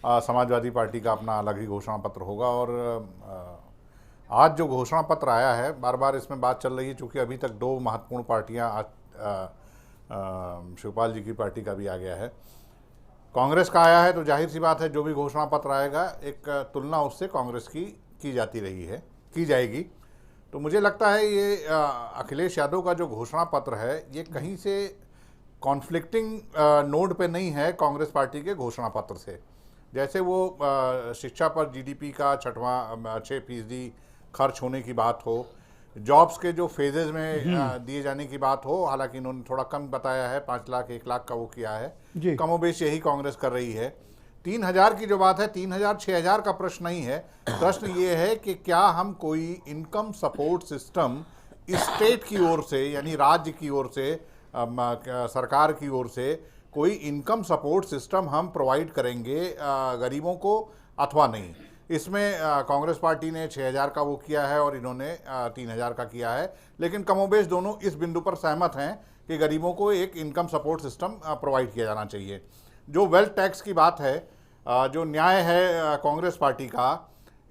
समाजवादी पार्टी का अपना अलग ही घोषणा पत्र होगा। और आज जो घोषणा पत्र आया है, बार बार इसमें बात चल रही है, चूँकि अभी तक 2 महत्वपूर्ण पार्टियाँ, शिवपाल जी की पार्टी का भी आ गया है, कांग्रेस का आया है, तो जाहिर सी बात है जो भी घोषणा पत्र आएगा एक तुलना उससे कांग्रेस की जाती रही है, की जाएगी। तो मुझे लगता है ये अखिलेश यादव का जो घोषणा पत्र है, ये कहीं से कॉन्फ्लिक्टिंग नोड पे नहीं है कांग्रेस पार्टी के घोषणा पत्र से। जैसे वो शिक्षा पर जीडीपी का 6% खर्च होने की बात हो, जॉब्स के जो फेजेज में दिए जाने की बात हो, हालांकि इन्होंने थोड़ा कम बताया है, 5 लाख 1 लाख का वो किया है, कमोबेश यही कांग्रेस कर रही है। 3000 की जो बात है, 3000 6000 का प्रश्न नहीं है। प्रश्न ये है कि क्या हम कोई इनकम सपोर्ट सिस्टम स्टेट की ओर से, यानी राज्य की ओर से, सरकार की ओर से कोई इनकम सपोर्ट सिस्टम हम प्रोवाइड करेंगे गरीबों को अथवा नहीं। इसमें कांग्रेस पार्टी ने 6000 का वो किया है और इन्होंने 3000 का किया है, लेकिन कमोबेश दोनों इस बिंदु पर सहमत हैं कि गरीबों को एक इनकम सपोर्ट सिस्टम प्रोवाइड किया जाना चाहिए। जो वेल्थ टैक्स की बात है, जो न्याय है कांग्रेस पार्टी का,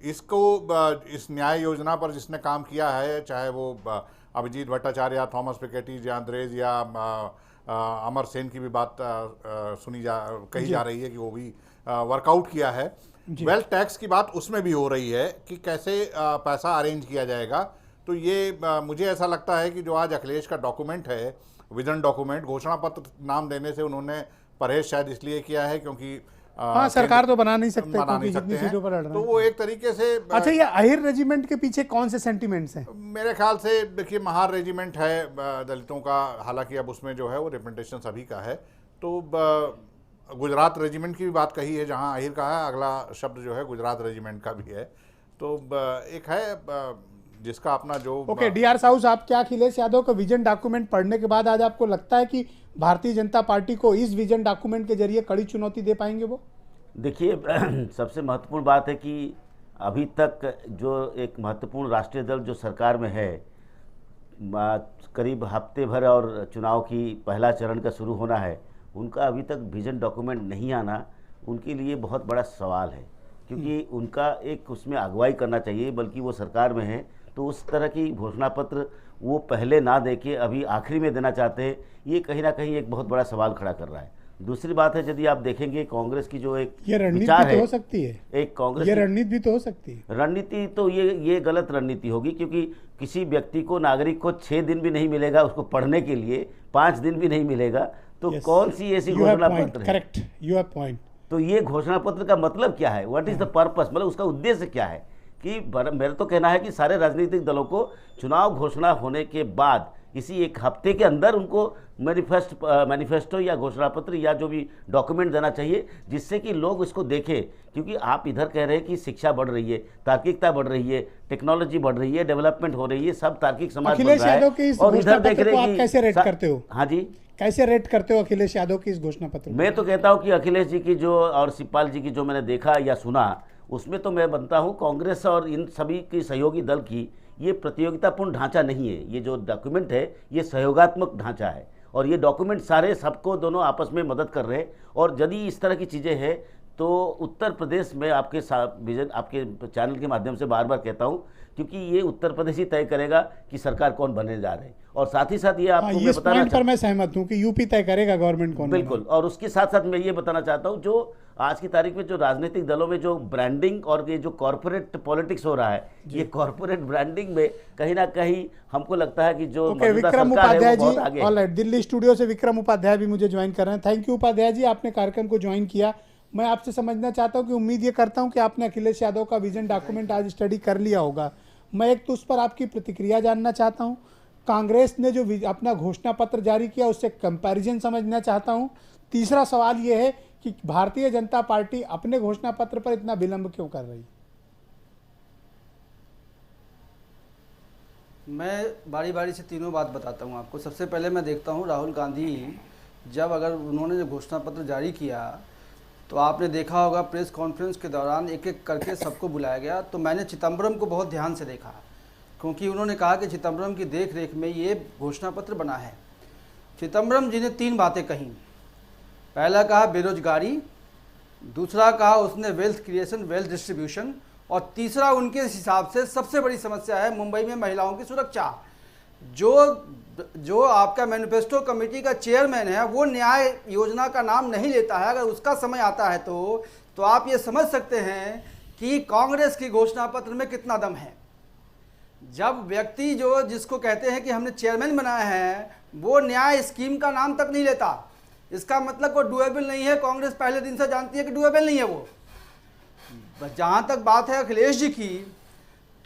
इसको इस न्याय योजना पर जिसने काम किया है, चाहे वो अभिजीत भट्टाचार्य या थॉमस पिकेटी या अंद्रेज या अमर सेन की भी बात कही जा रही है कि वो भी वर्कआउट किया है। वेल्थ टैक्स की बात उसमें भी हो रही है कि कैसे पैसा अरेंज किया जाएगा। तो ये मुझे ऐसा लगता है कि जो आज अखिलेश का डॉक्यूमेंट है, विजन डॉक्यूमेंट, घोषणा पत्र नाम देने से उन्होंने परहेज शायद इसलिए किया है क्योंकि हाँ, सरकार तो बना नहीं सकते बना नहीं क्योंकि जितनी सकते सीटों पर लड़ हैं, रहे तो हैं। वो एक तरीके से अच्छा, ये अहिर रेजिमेंट के पीछे कौन से सेंटिमेंट्स हैं? मेरे ख्याल से देखिए महार रेजिमेंट है दलितों का, हालांकि अब उसमें जो है वो रिप्रेजेंटेशन सभी का है। तो गुजरात रेजिमेंट की भी बात कही है, जहां अहिर का है, अगला शब्द जो है गुजरात रेजिमेंट का भी है। तो एक है जिसका अपना जो ओके, डीआर साहू साहब, क्या अखिलेश यादव का विजन डॉक्यूमेंट पढ़ने के बाद आज आपको लगता है कि भारतीय जनता पार्टी को इस विजन डॉक्यूमेंट के जरिए कड़ी चुनौती दे पाएंगे वो? देखिए सबसे महत्वपूर्ण बात है कि अभी तक जो एक महत्वपूर्ण राष्ट्रीय दल जो सरकार में है, करीब हफ्ते भर और चुनाव की पहला चरण का शुरू होना है, उनका अभी तक विजन डॉक्यूमेंट नहीं आना उनके लिए बहुत बड़ा सवाल है, क्योंकि उनका एक उसमें अगुवाई करना चाहिए, बल्कि वो सरकार में है तो उस तरह की घोषणा पत्र वो पहले ना देके अभी आखिरी में देना चाहते हैं। ये कहीं ना कहीं एक बहुत बड़ा सवाल खड़ा कर रहा है। दूसरी बात है, यदि आप देखेंगे कांग्रेस की जो एक ये रणनीति विचार तो है, हो सकती है, एक कांग्रेस ये रणनीति भी तो हो सकती है। रणनीति तो ये गलत रणनीति होगी, क्योंकि किसी व्यक्ति को, नागरिक को 6 दिन भी नहीं मिलेगा उसको पढ़ने के लिए, 5 दिन भी नहीं मिलेगा, तो Yes. कौन सी ऐसी You have घोषणा point, पत्र है? correct, you have point. तो ये घोषणा पत्र का मतलब क्या है? व्हाट इज द पर्पस, मतलब उसका उद्देश्य क्या है? कि मेरा तो कहना है कि सारे राजनीतिक दलों को चुनाव घोषणा होने के बाद इसी एक हफ्ते के अंदर उनको मैनिफेस्टो या घोषणा पत्र या जो भी डॉक्यूमेंट देना चाहिए, जिससे कि लोग इसको देखें। क्योंकि आप इधर कह रहे हैं कि शिक्षा बढ़ रही है, तार्किकता बढ़ रही है, टेक्नोलॉजी बढ़ रही है, डेवलपमेंट हो रही है, सब तार्किक समाज बढ़ अखिलेश रहा यादव के है, इस और घोषणा इधर देख पत्र को रहे आप हैं कैसे रेट कि करते हो? हाँ जी, कैसे रेट करते हो अखिलेश यादव की इस घोषणा पत्र? मैं तो कहता हूं कि अखिलेश जी की जो और शिवपाल जी की जो मैंने देखा या सुना, उसमें तो मैं बनता हूं कांग्रेस और इन सभी की सहयोगी दल की ये प्रतियोगितापूर्ण ढांचा नहीं है। ये जो डॉक्यूमेंट है ये सहयोगात्मक ढांचा है, और ये डॉक्यूमेंट सारे सबको दोनों आपस में मदद कर रहे हैं। और यदि इस तरह की चीज़ें हैं तो उत्तर प्रदेश में आपके विजन, आपके चैनल के माध्यम से बार बार कहता हूं, क्योंकि ये उत्तर प्रदेश ही तय करेगा कि सरकार कौन बनने जा रहे हैं। और साथ ही साथ ये आपको मैं बताना पर मैं सहमत हूं कि यूपी तय करेगा गवर्नमेंट कौन। बिल्कुल, और उसके साथ साथ मैं ये बताना चाहता हूं, जो आज की तारीख में जो राजनीतिक दलों में जो ब्रांडिंग और ये जो कॉर्पोरेट पॉलिटिक्स हो रहा है, ये कॉर्पोरेट ब्रांडिंग में कहीं ना कहीं हमको लगता है कि जो विक्रम उपाध्याय जी, ऑलराइट, दिल्ली स्टूडियो से विक्रम उपाध्याय भी मुझे ज्वाइन कर रहे हैं। थैंक यू उपाध्याय जी, आपने कार्यक्रम को ज्वाइन किया। मैं आपसे समझना चाहता हूं कि उम्मीद ये करता हूं कि आपने अखिलेश यादव का विजन डॉक्यूमेंट आज स्टडी कर लिया होगा। मैं एक तो उस पर आपकी प्रतिक्रिया जानना चाहता हूं, कांग्रेस ने जो अपना घोषणा पत्र जारी किया उससे कंपैरिजन समझना चाहता हूं। तीसरा सवाल यह है कि भारतीय जनता पार्टी अपने घोषणा पत्र पर इतना विलंब क्यों कर रही? मैं बारी बारी से तीनों बात बताता हूं आपको। सबसे पहले मैं देखता हूं राहुल गांधी जब अगर उन्होंने जो घोषणा पत्र जारी किया तो आपने देखा होगा प्रेस कॉन्फ्रेंस के दौरान एक एक करके सबको बुलाया गया। तो मैंने चिदम्बरम को बहुत ध्यान से देखा, क्योंकि उन्होंने कहा कि चिदम्बरम की देख रेख में ये घोषणा पत्र बना है। चिदम्बरम जी ने 3 बातें कही। पहला कहा बेरोजगारी, दूसरा कहा उसने वेल्थ क्रिएशन, वेल्थ डिस्ट्रीब्यूशन, और तीसरा उनके हिसाब से सबसे बड़ी समस्या है मुंबई में महिलाओं की सुरक्षा। जो आपका मैनिफेस्टो कमेटी का चेयरमैन है वो न्याय योजना का नाम नहीं लेता है। अगर उसका समय आता है तो आप ये समझ सकते हैं कि कांग्रेस की घोषणा पत्र में कितना दम है। जब व्यक्ति जिसको कहते हैं कि हमने चेयरमैन बनाया है वो न्याय स्कीम का नाम तक नहीं लेता, इसका मतलब वो डुएबल नहीं है। कांग्रेस पहले दिन से जानती है कि डुएबल नहीं है वो। जहाँ तक बात है अखिलेश जी की,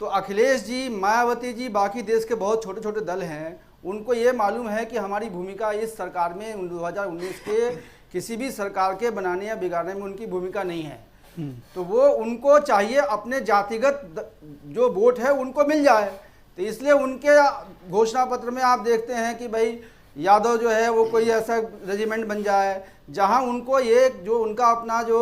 तो अखिलेश जी, मायावती जी, बाकी देश के बहुत छोटे छोटे दल हैं, उनको ये मालूम है कि हमारी भूमिका इस सरकार में 2019 के किसी भी सरकार के बनाने या बिगाड़ने में उनकी भूमिका नहीं है। तो वो उनको चाहिए अपने जातिगत जो वोट है उनको मिल जाए। तो इसलिए उनके घोषणा पत्र में आप देखते हैं कि भाई यादव जो है वो कोई ऐसा रेजिमेंट बन जाए जहां उनको ये जो उनका अपना जो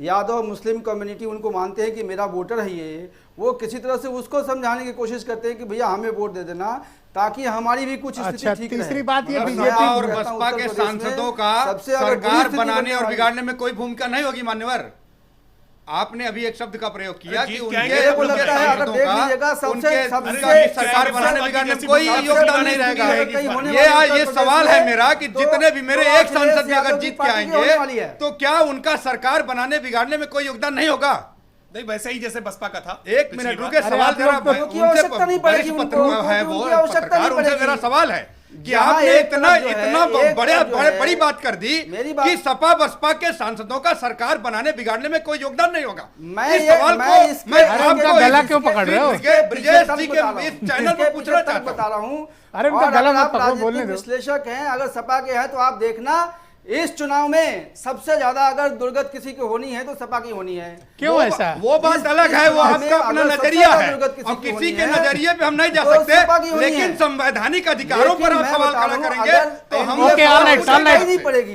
यादव मुस्लिम कम्युनिटी उनको मानते हैं कि मेरा वोटर है ये, वो किसी तरह से उसको समझाने की कोशिश करते हैं कि भैया हमें वोट दे देना ताकि हमारी भी कुछ स्थिति ठीक रहे। तीसरी बात ये बीजेपी और बसपा के सांसदों का सरकार बनाने और बिगाड़ने में कोई भूमिका नहीं होगी। मान्यवर, आपने अभी एक शब्द का प्रयोग किया कि उनके सरकार बनाने बिगाड़ने में कोई योगदान नहीं रहेगा। ये सवाल है मेरा कि जितने भी मेरे एक सांसद भी अगर जीत के आएंगे तो क्या उनका सरकार बनाने बिगाड़ने में कोई योगदान नहीं होगा? नहीं, वैसे ही जैसे बसपा का था। एक मिनट रुके, सवाल जरा उनकी आवश्यकता नहीं पड़ेगी, है वो उनकी आवश्यकता नहीं पत्रकार, उनसे मेरा सवाल है कि आपने इतना बड़ी बात कर दी कि सपा बसपा के सांसदों का सरकार बनाने बिगाड़ने में कोई योगदान नहीं होगा। इस सवाल को मैं आपका गला क्यों पकड़ रहे हो? ब्रजेश जी के इस चैनल पर पूछना चाहता हूं। बता रहा हूं। अरे उनका गला मत पकड़ो, बोलने दो। विश्लेषक हैं, अगर सपा के हैं तो आप देखना इस चुनाव में सबसे ज्यादा अगर दुर्गत किसी की होनी है तो सपा की होनी है। क्यों ऐसा? वो बात अलग है, वो आपका अपना नजरिया है और किसी के नजरिए पे हम नहीं जा सकते, लेकिन संवैधानिक अधिकारों पर आप सवाल खड़ा करेंगे तो हम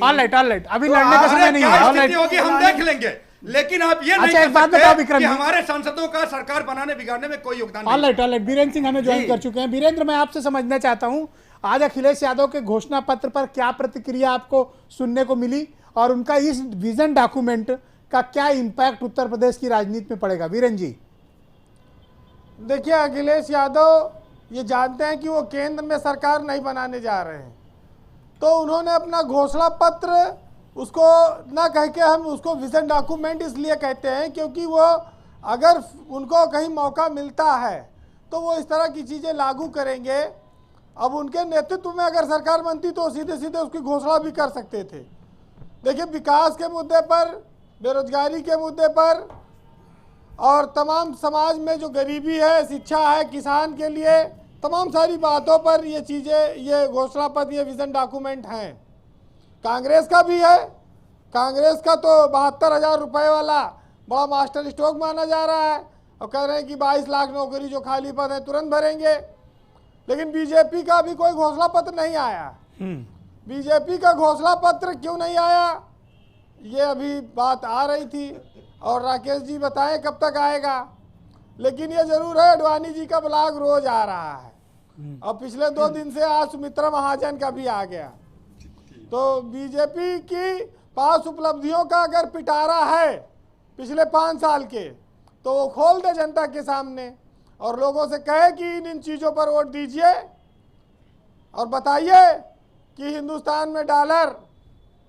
ऑलराइट अभी लड़ने का समय नहीं है, होगी हम देख लेंगे, लेकिन आप ये नहीं एक बात बताओ विक्रम, हमारे सांसदों का सरकार बनाने बिगाड़ने में कोई योगदान नहीं। ऑलराइट वीरेंद्र सिंह हमें ज्वाइन कर चुके हैं। वीरेंद्र, मैं आपसे समझना चाहता हूं, आज अखिलेश यादव के घोषणा पत्र पर क्या प्रतिक्रिया आपको सुनने को मिली और उनका इस विजन डॉक्यूमेंट का क्या इंपैक्ट उत्तर प्रदेश की राजनीति में पड़ेगा? वीरेंद्र जी। देखिए, अखिलेश यादव ये जानते हैं कि वो केंद्र में सरकार नहीं बनाने जा रहे हैं, तो उन्होंने अपना घोषणा पत्र उसको ना कह के हम उसको विजन डॉक्यूमेंट इसलिए कहते हैं क्योंकि वो अगर उनको कहीं मौका मिलता है तो वो इस तरह की चीज़ें लागू करेंगे। अब उनके नेतृत्व में अगर सरकार बनती तो सीधे सीधे उसकी घोषणा भी कर सकते थे। देखिए, विकास के मुद्दे पर, बेरोजगारी के मुद्दे पर और तमाम समाज में जो गरीबी है, शिक्षा है, किसान के लिए तमाम सारी बातों पर ये चीज़ें, ये घोषणा पत्र, ये विजन डॉक्यूमेंट हैं। कांग्रेस का भी है। कांग्रेस का तो 72,000 रुपये वाला बड़ा मास्टर स्ट्रोक माना जा रहा है और कह रहे हैं कि 22 लाख नौकरी जो खाली पद है तुरंत भरेंगे। लेकिन बीजेपी का भी कोई घोषणा पत्र नहीं आया। बीजेपी का घोषणा पत्र क्यों नहीं आया, ये अभी बात आ रही थी और राकेश जी बताएं कब तक आएगा। लेकिन ये जरूर है, अडवाणी जी का ब्लॉग रोज आ रहा है और पिछले 2 दिन से आज सुमित्रा महाजन का भी आ गया। तो बीजेपी की पास उपलब्धियों का अगर पिटारा है पिछले 5 साल के, तो वो खोल दे जनता के सामने और लोगों से कहे कि इन चीज़ों पर वोट दीजिए और बताइए कि हिंदुस्तान में डॉलर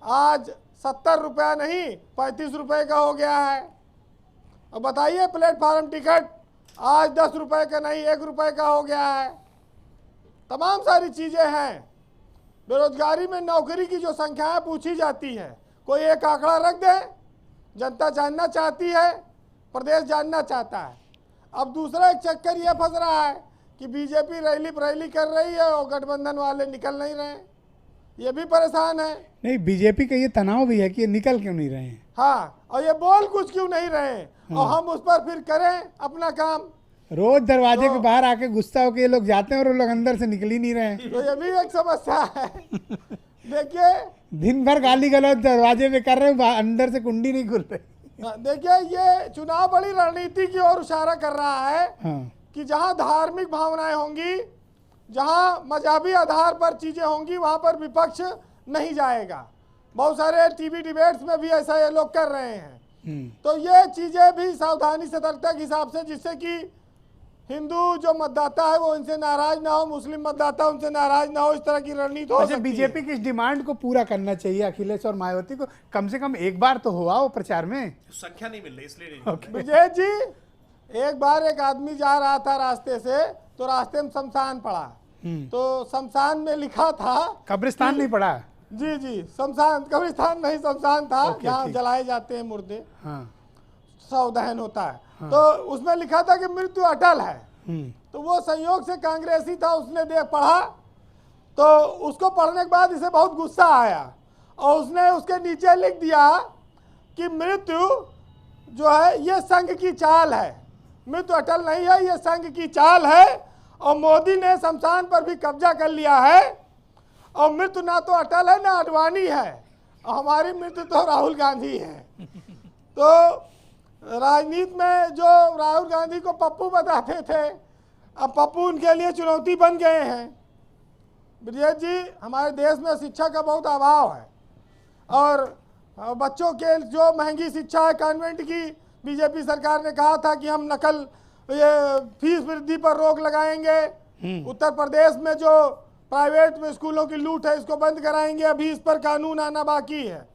आज 70 रुपया नहीं 35 रुपये का हो गया है। और बताइए प्लेटफार्म टिकट आज 10 रुपये का नहीं 1 रुपये का हो गया है। तमाम सारी चीज़ें हैं। बेरोजगारी में नौकरी की जो संख्याएं पूछी जाती है, कोई एक आंकड़ा रख दे, जनता जानना चाहती है, प्रदेश जानना चाहता है। अब दूसरा एक चक्कर ये फंस रहा है कि बीजेपी रैली कर रही है और गठबंधन वाले निकल नहीं रहे, ये भी परेशान है। नहीं, बीजेपी का ये तनाव भी है कि ये निकल क्यों नहीं रहे हैं। हाँ, और ये बोल कुछ क्यों नहीं रहे हैं और हम उस पर फिर करें अपना काम। रोज दरवाजे के बाहर आके गुस्सा होकर ये लोग जाते हैं और वो लोग अंदर से निकल ही नहीं रहे हैं। तो ये भी एक समस्या है। देखिए, दिन भर गाली गलौज दरवाजे में कर रहे हैं, अंदर से कुंडी नहीं खुल रही। देखिए, ये चुनाव बड़ी रणनीति की ओर इशारा कर रहा है कि जहां धार्मिक भावनाएं होंगी, जहां मजहबी आधार पर चीजें होंगी, वहां पर विपक्ष नहीं जाएगा। बहुत सारे टीवी डिबेट्स में भी ऐसा ये लोग कर रहे हैं। तो ये चीजें भी सावधानी सतर्कता के हिसाब से, जिससे कि हिंदू जो मतदाता है वो इनसे नाराज ना हो, मुस्लिम मतदाता उनसे नाराज ना हो, इस तरह की रणनीति हो सकती है। बीजेपी की इस डिमांड को पूरा करना चाहिए अखिलेश और मायावती को। कम से कम एक बार तो हुआ वो प्रचार में, संख्या नहीं मिल रही इसलिए नहीं। विजय जी, एक बार एक आदमी जा रहा था रास्ते से, तो रास्ते में शमशान पड़ा, तो शमशान में लिखा था, कब्रिस्तान नहीं पड़ा। जी, शमशान, कब्रिस्तान नहीं, शमशान था जहाँ जलाए जाते हैं मुर्दे, शव दहन होता है। तो उसमें लिखा था कि मृत्यु अटल है। तो वो संयोग से कांग्रेसी था, उसने पढ़ा, तो उसको पढ़ने के बाद इसे बहुत गुस्सा आया और उसने उसके नीचे लिख दिया कि मृत्यु जो है ये संघ की चाल है, मृत्यु अटल नहीं है, ये संघ की चाल है और मोदी ने शमशान पर भी कब्जा कर लिया है और मृत्यु ना तो अटल है ना अडवाणी है और हमारी मृत्यु तो राहुल गांधी है। तो राजनीति में जो राहुल गांधी को पप्पू बताते थे, अब पप्पू उनके लिए चुनौती बन गए हैं। ब्रिजेश जी, हमारे देश में शिक्षा का बहुत अभाव है और बच्चों के जो महंगी शिक्षा है कॉन्वेंट की, बीजेपी सरकार ने कहा था कि हम नकल ये फीस वृद्धि पर रोक लगाएंगे। उत्तर प्रदेश में जो प्राइवेट में स्कूलों की लूट है इसको बंद कराएंगे, अभी इस पर कानून आना बाकी है।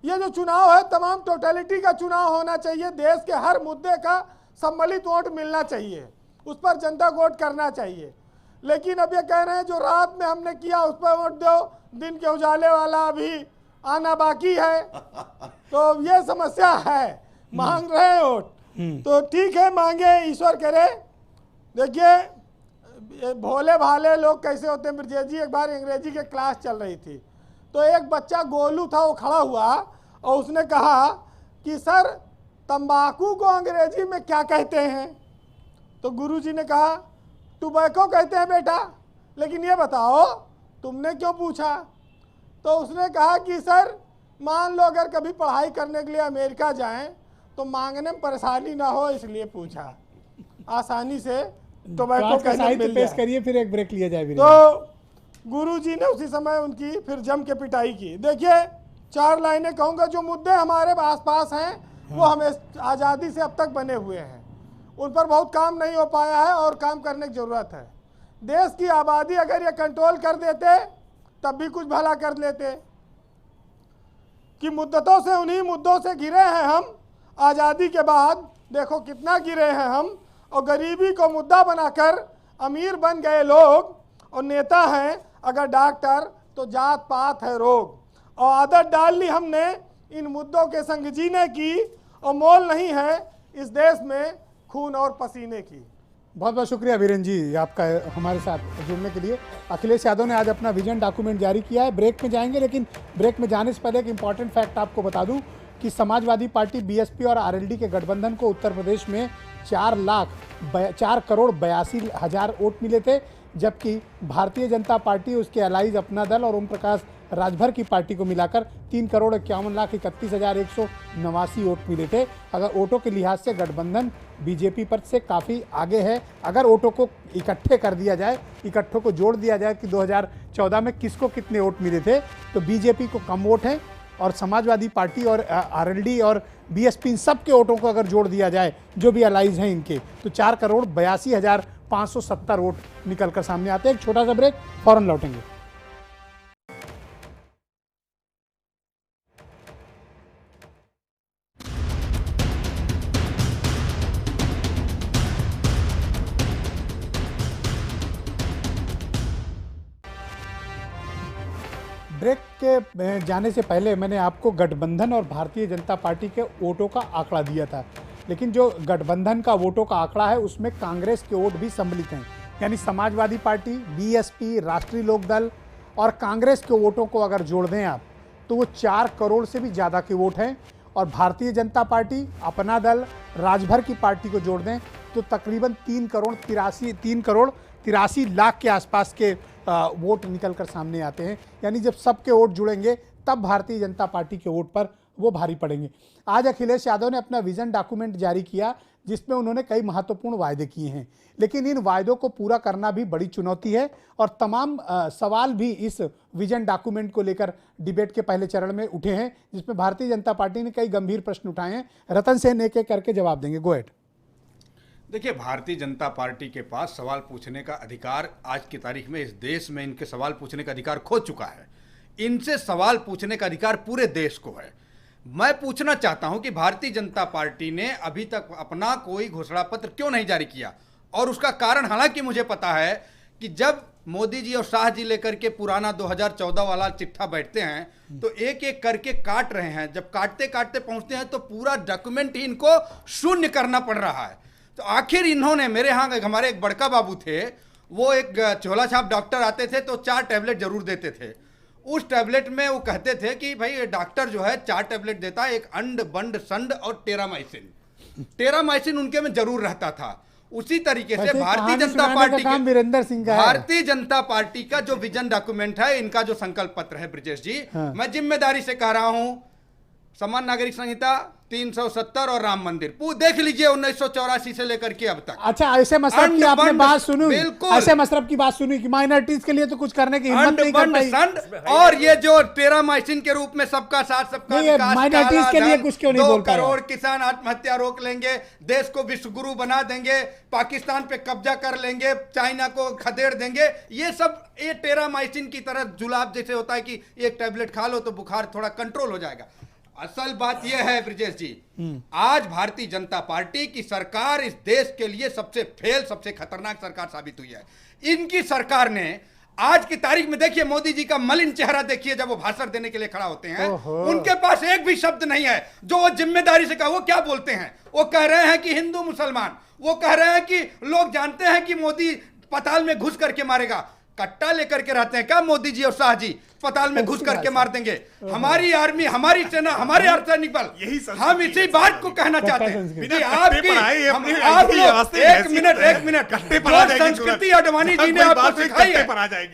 ये जो चुनाव है तमाम टोटलिटी का चुनाव होना चाहिए, देश के हर मुद्दे का सम्मिलित वोट मिलना चाहिए, उस पर जनता को वोट करना चाहिए। लेकिन अब ये कह रहे हैं जो रात में हमने किया उस पर वोट दो, दिन के उजाले वाला अभी आना बाकी है, तो ये समस्या है। मांग रहे हैं वोट तो ठीक है, मांगे, ईश्वर करे। देखिए भोले भाले लोग कैसे होते हैं ब्रजेश जी, एक बार अंग्रेजी के क्लास चल रही थी तो एक बच्चा गोलू था, वो खड़ा हुआ और उसने कहा कि सर तंबाकू को अंग्रेजी में क्या कहते हैं? तो गुरुजी ने कहा टुबैको कहते हैं बेटा, लेकिन ये बताओ तुमने क्यों पूछा? तो उसने कहा कि सर मान लो अगर कभी पढ़ाई करने के लिए अमेरिका जाएं तो मांगने में परेशानी ना हो इसलिए पूछा, आसानी से टोबैको कहने मिल पेश करिए, फिर एक ब्रेक लिया जाए। तो गुरुजी ने उसी समय उनकी फिर जम के पिटाई की। देखिए 4 लाइनें कहूँगा, जो मुद्दे हमारे आसपास हैं वो हमें आज़ादी से अब तक बने हुए हैं, उन पर बहुत काम नहीं हो पाया है और काम करने की ज़रूरत है। देश की आबादी अगर ये कंट्रोल कर देते तब भी कुछ भला कर लेते, कि मुद्दतों से उन्हीं मुद्दों से गिरे हैं हम आज़ादी के बाद, देखो कितना गिरे हैं हम, और गरीबी को मुद्दा बनाकर अमीर बन गए लोग, और नेता हैं अगर डॉक्टर तो जात पात है रोग, और आदत डाल ली हमने इन मुद्दों के संग जीने की, और मोल नहीं है इस देश में खून और पसीने की। बहुत बहुत शुक्रिया वीरेंद्र जी आपका हमारे साथ जुड़ने के लिए। अखिलेश यादव ने आज अपना विजन डॉक्यूमेंट जारी किया है। ब्रेक में जाएंगे, लेकिन ब्रेक में जाने से पहले एक इंपॉर्टेंट फैक्ट आपको बता दूं कि समाजवादी पार्टी बीएसपी और आरएलडी के गठबंधन को उत्तर प्रदेश में 4,82,082 वोट मिले थे, जबकि भारतीय जनता पार्टी, उसके एलाइज अपना दल और ओम प्रकाश राजभर की पार्टी को मिलाकर 3,51,31,189 वोट मिले थे। अगर वोटों के लिहाज से गठबंधन बीजेपी पर से काफ़ी आगे है। अगर वोटों को इकट्ठे कर दिया जाए, इकट्ठों को जोड़ दिया जाए कि 2014 में किसको कितने वोट मिले थे, तो बीजेपी को कम वोट हैं, और समाजवादी पार्टी और आरएलडी और बीएसपी इन सब के वोटों को अगर जोड़ दिया जाए, जो भी अलाइज हैं इनके, तो 4,82,570 वोट निकलकर सामने आते हैं। एक छोटा सा ब्रेक, फौरन लौटेंगे। ब्रेक के जाने से पहले मैंने आपको गठबंधन और भारतीय जनता पार्टी के वोटों का आंकड़ा दिया था, लेकिन जो गठबंधन का वोटों का आंकड़ा है उसमें कांग्रेस के वोट भी सम्मिलित हैं। यानी समाजवादी पार्टी, बीएसपी, राष्ट्रीय लोकदल और कांग्रेस के वोटों को अगर जोड़ दें आप, तो वो 4 करोड़ से भी ज़्यादा के वोट हैं। और भारतीय जनता पार्टी, अपना दल, राजभर की पार्टी को जोड़ दें तो तकरीबन 3 करोड़ 83 लाख के आसपास के वोट निकलकर सामने आते हैं। यानी जब सबके वोट जुड़ेंगे तब भारतीय जनता पार्टी के वोट पर वो भारी पड़ेंगे। आज अखिलेश यादव ने अपना विजन डॉक्यूमेंट जारी किया, जिसमें उन्होंने कई महत्वपूर्ण वायदे किए हैं, लेकिन इन वायदों को पूरा करना भी बड़ी चुनौती है। और तमाम सवाल भी इस विजन डॉक्यूमेंट को लेकर डिबेट के पहले चरण में उठे हैं, जिसमें भारतीय जनता पार्टी ने कई गंभीर प्रश्न उठाए हैं। रतन सेन एक एक करके जवाब देंगे। गो एहेड। देखिए, भारतीय जनता पार्टी के पास सवाल पूछने का अधिकार आज की तारीख में इस देश में इनके सवाल पूछने का अधिकार खो चुका है। इनसे सवाल पूछने का अधिकार पूरे देश को है। मैं पूछना चाहता हूं कि भारतीय जनता पार्टी ने अभी तक अपना कोई घोषणा पत्र क्यों नहीं जारी किया, और उसका कारण हालांकि मुझे पता है कि जब मोदी जी और शाह जी लेकर के पुराना 2014 वाला चिट्ठा बैठते हैं तो एक एक करके काट रहे हैं। जब काटते काटते पहुंचते हैं तो पूरा डॉक्यूमेंट ही इनको शून्य करना पड़ रहा है। तो आखिर इन्होंने, मेरे यहाँ हमारे एक बड़का बाबू थे, वो एक चोला छाप डॉक्टर आते थे तो 4 टैबलेट जरूर देते थे। उस टैबलेट में वो कहते थे कि भाई डॉक्टर जो है 4 टैबलेट देता है, एक अंड बंड संड और टेरामाइसिन उनके में जरूर रहता था। उसी तरीके से भारतीय जनता पार्टी का जो विजन डॉक्यूमेंट है, इनका जो संकल्प पत्र है ब्रजेश जी, मैं जिम्मेदारी से कह रहा हूं, समान नागरिक संहिता 370 और राम मंदिर देख लीजिए 1984 से लेकर के अब तक। अच्छा, ऐसे मसरफ की आपने बात सुनी, ऐसे मसरफ की बात सुनी कि माइनॉरिटीज के लिए तो कुछ करने की हिम्मत नहीं कर पाई, और ये जो टेरामाइसिन के रूप में सबका साथ सबका विकास, माइनॉरिटीज के लिए कुछ क्यों नहीं बोल पाए? 2 करोड़ किसान आत्महत्या रोक लेंगे, देश को विश्व गुरु बना देंगे, पाकिस्तान पे कब्जा कर लेंगे, चाइना को खदेड़ देंगे, ये सब ये टेरामाइसिन की तरह जुलाब जैसे होता है कि एक टैबलेट खा लो तो बुखार थोड़ा कंट्रोल हो जाएगा। असल बात यह है ब्रिजेश जी, आज भारतीय जनता पार्टी की सरकार इस देश के लिए सबसे फेल, सबसे खतरनाक सरकार साबित हुई है। इनकी सरकार ने आज की तारीख में देखिए, मोदी जी का मलिन चेहरा देखिए जब वो भाषण देने के लिए खड़ा होते हैं, उनके पास एक भी शब्द नहीं है जो वो जिम्मेदारी से कहा। वो क्या बोलते हैं? वो कह रहे हैं कि हिंदू मुसलमान, वो कह रहे हैं कि लोग जानते हैं कि मोदी पताल में घुस करके मारेगा। कट्टा लेकर के रहते हैं क्या मोदी जी और शाह जी? अस्पताल में घुस करके मार देंगे। हमारी आर्मी, हमारी सेना, हमारे अर्धसैनिक बल, हम इसी बात को कहना चाहते हैं कि आपकी एक मिनट संस्कृति अडवाणी जी ने आपको सिखाई है,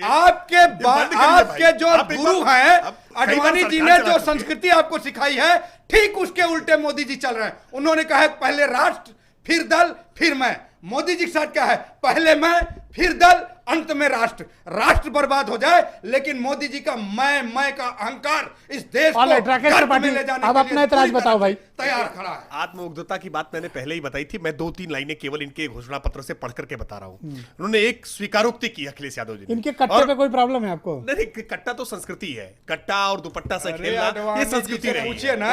आपके जो गुरु हैं अडवाणी जी ने जो संस्कृति आपको सिखाई है, ठीक उसके उल्टे मोदी जी चल रहे हैं। उन्होंने कहा है पहले राष्ट्र, फिर दल, फिर मैं। मोदी जी के साथ क्या है? पहले मैं, फिर दल, अंत में राष्ट्र। राष्ट्र बर्बाद हो जाए, लेकिन मोदी जी का मैं का अहंकार इस देश को गर्भ में ले जाने अब अपना इतराज बताओ भाई। तैयार खड़ा है। आत्मउग्धता की बात मैंने पहले ही बताई थी, मैं 2-3 लाइनें केवल इनके घोषणा पत्र से पढ़ करके बता रहा हूं। उन्होंने एक स्वीकारोक्ति की अखिलेश यादव जी ने। इनके कट्टे पे कोई प्रॉब्लम है आपको? नहीं, कट्टा तो संस्कृति है, कट्टा और दुपट्टा से खेलना ये संस्कृति रही है। पूछिए ना,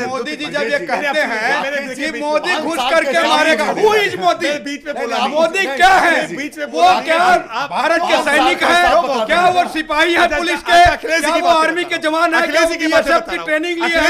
मोदी जी जब ये कहते हैं कि मोदी घुस करके मारेगा, हु इज मोदी? बीच में बोला मोदी क्या है? बीच में वो क्या भारत के सैनिक है? क्या वो सिपाही है पुलिस के? क्या वो आर्मी के जवान है? क्या बीएसएफ की ट्रेनिंग ली है?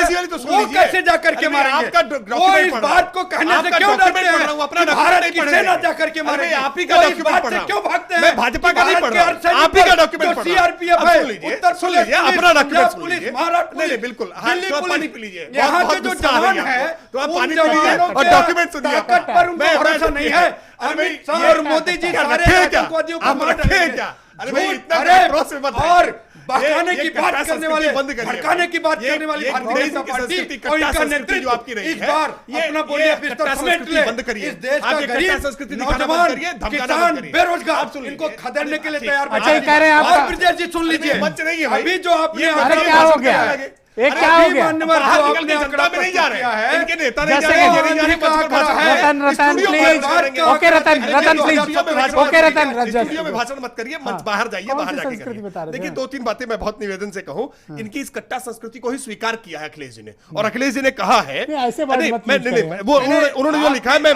वो कैसे जाकर के मारेंगे? वो इस बात को कहने से क्यों डरते हैं? भारत की सेना जाकर के मारेगी। आप ही का डॉक्यूमेंट पढ़ रहा हूं, क्यों भागते हैं? मैं भाजपा का नहीं पढ़ रहा हूं, आप ही का डॉक्यूमेंट पढ़ रहा हूं। सीआरपीएफ है, उत्तर सुन लीजिए, अपना डॉक्यूमेंट सुन लीजिए। महाराष्ट्र नहीं बिल्कुल, दिल्ली पानी पी लीजिए। यहाँ के जो जवान है तो आप पानी पी लीजिए और डॉक्यूमेंट सुनिए। ताकत पर उनको भरोसा नहीं है। अमित शाह और मोदी जी सारे आतंकवादियों को मार डालेंगे क्या? और बहकाने की बात करने वाले, भड़काने की बात करने वाली भारतीय जनता पार्टी और इनका नेतृत्व इस बार अपना बोलिए बिस्तर समेट ले। इस देश का गरीब नौजवान, किसान, बेरोजगार, इनको खदेड़ने के लिए तैयार। अच्छा कह रहे हैं आप? और ब्रिजेश जी सुन लीजिए, अभी जो आपने क्या हो गया? एक क्या हो गया? जनता में नहीं जा रहे हैं, इनके नेता नहीं जा रहे हैं, Ratan please, okay Ratan please, okay Ratan studio में भाषण मत करिए, मंच बाहर जाइए, बाहर जाके करिए। देखिए 2-3 बातें मैं बहुत निवेदन से कहूं, इनकी इस कट्टा संस्कृति को ही स्वीकार किया है अखिलेश जी ने, और अखिलेश जी ने कहा है, वो उन्होंने जो लिखा है, मैं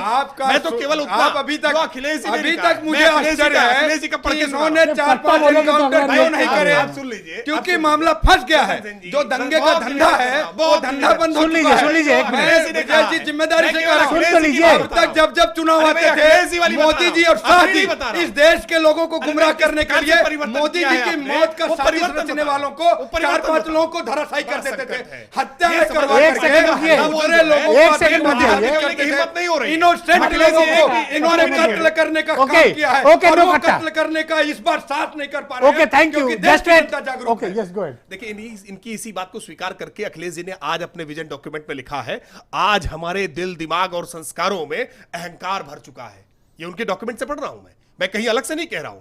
तो केवल आप अभी तक अखिलेश जी अभी तक मुझे आश्चर्य है अखिलेश जी का पढ़ के इन्होंने 4-5 एनकाउंटर क्यों नहीं करे? आप सुन लीजिए, क्योंकि मामला फंस गया है। जो दंगे का धंधा है वो धंधा बंद हो चुका है। सुन लीजिए, मैं जी जिम्मेदारी से कह रहा हूं, सुन लीजिए। अब तक जब चुनाव आते थे, मोदी जी और शाह जी इस देश के लोगों को गुमराह करने के लिए मोदी जी की मौत का साजिश रचने वालों को 4-5 लोगों को धराशायी कर देते थे, हत्या करवा करके दूसरे लोगों को हिम्मत नहीं हो रही। इनोसेंट लोगों को इन्होंने कत्ल करने का काम किया है, और वो कत्ल करने का इस बार साथ नहीं कर पा रहे हैं। Okay, thank you. Just wait. Okay, yes go ahead. देखिए इनकी इसी बात को स्वीकार करके अखिलेश जी ने आज अपने विजन डॉक्यूमेंट में लिखा है, आज हमारे दिल, दिमाग और संस्कारों में अहंकार भर चुका है। ये उनके डॉक्यूमेंट से पढ़ रहा हूं मैं कहीं अलग से नहीं कह रहा हूं।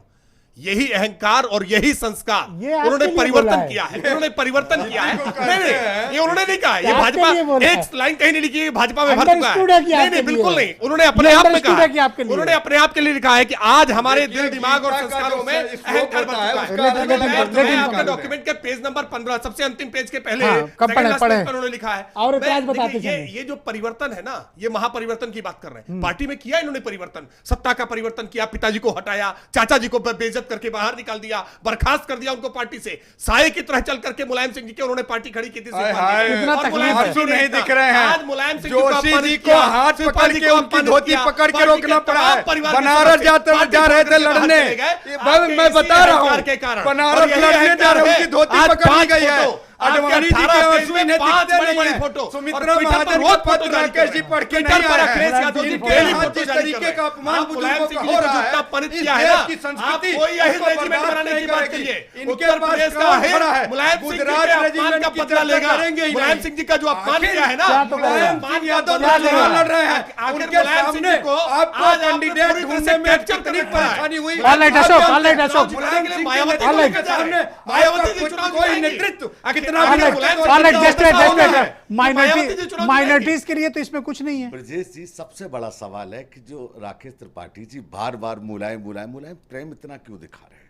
यही अहंकार और यही संस्कार उन्होंने परिवर्तन किया है, उन्होंने परिवर्तन किया है। नहीं, ये उन्होंने नहीं कहा, ये भाजपा एक लाइन कहीं नहीं लिखी है, भाजपा में भर चुका है। नहीं, बिल्कुल नहीं, उन्होंने अपने आप में कहा, उन्होंने अपने आप के लिए लिखा है कि आज हमारे दिल, दिमाग और संस्कारों में अहंकार भर चुका है। आपके डॉक्यूमेंट के पेज नंबर 15 सबसे अंतिम पेज के पहले उन्होंने लिखा है। और ये जो परिवर्तन है ना, ये महापरिवर्तन की बात कर रहे हैं। पार्टी में किया इन्होंने परिवर्तन, सत्ता का परिवर्तन किया, पिताजी को हटाया, चाचा जी को बेइज्जत करके बाहर निकाल दिया, बर्खास्त कर दिया उनको पार्टी से, साये की तरह चल करके मुलायम सिंह जी की उन्होंने पार्टी खड़ी की थी। आंसू नहीं दिख रहे हैं। आज मुलायम सिंह जोशी जी को हाथ पकड़ के उनकी धोती पकड़ के रोकना पड़ा है। बनारस जा रहे थे लड़ने, मैं बता रहा हूँ, बनारस लड़ने जा रहे उनकी धोती पकड़ ली गई है। अडवाणी जी के आंसू इन्हें दिखते नहीं है। सुमित्रा महाजन का पत्र राकेश जी पढ़ के नहीं आया है। इनके हाथ जिस तरीके का अपमान बुजुर्गों का हो रहा है, इस देश की संस्कृति को बर्बाद नहीं करेगी। इनके पास काम खड़ा है, गुजरात रेजिमेंट की चर्चा करेंगे। मुलायम सिंह जी का जो अपमान किया है ना, मुलायम सिंह यादव लड़ रहे हैं, उनके सामने आपको कैंडिडेट ढूंढने में कितनी परेशानी हुई। मायावती के सामने कोई नेतृत्व माइनॉरिटीज के लिए तो इसमें कुछ नहीं है। ब्रजेश जी, सबसे बड़ा सवाल है कि जो राकेश त्रिपाठी जी बार बार मुलायम प्रेम इतना क्यों दिखा रहे हैं?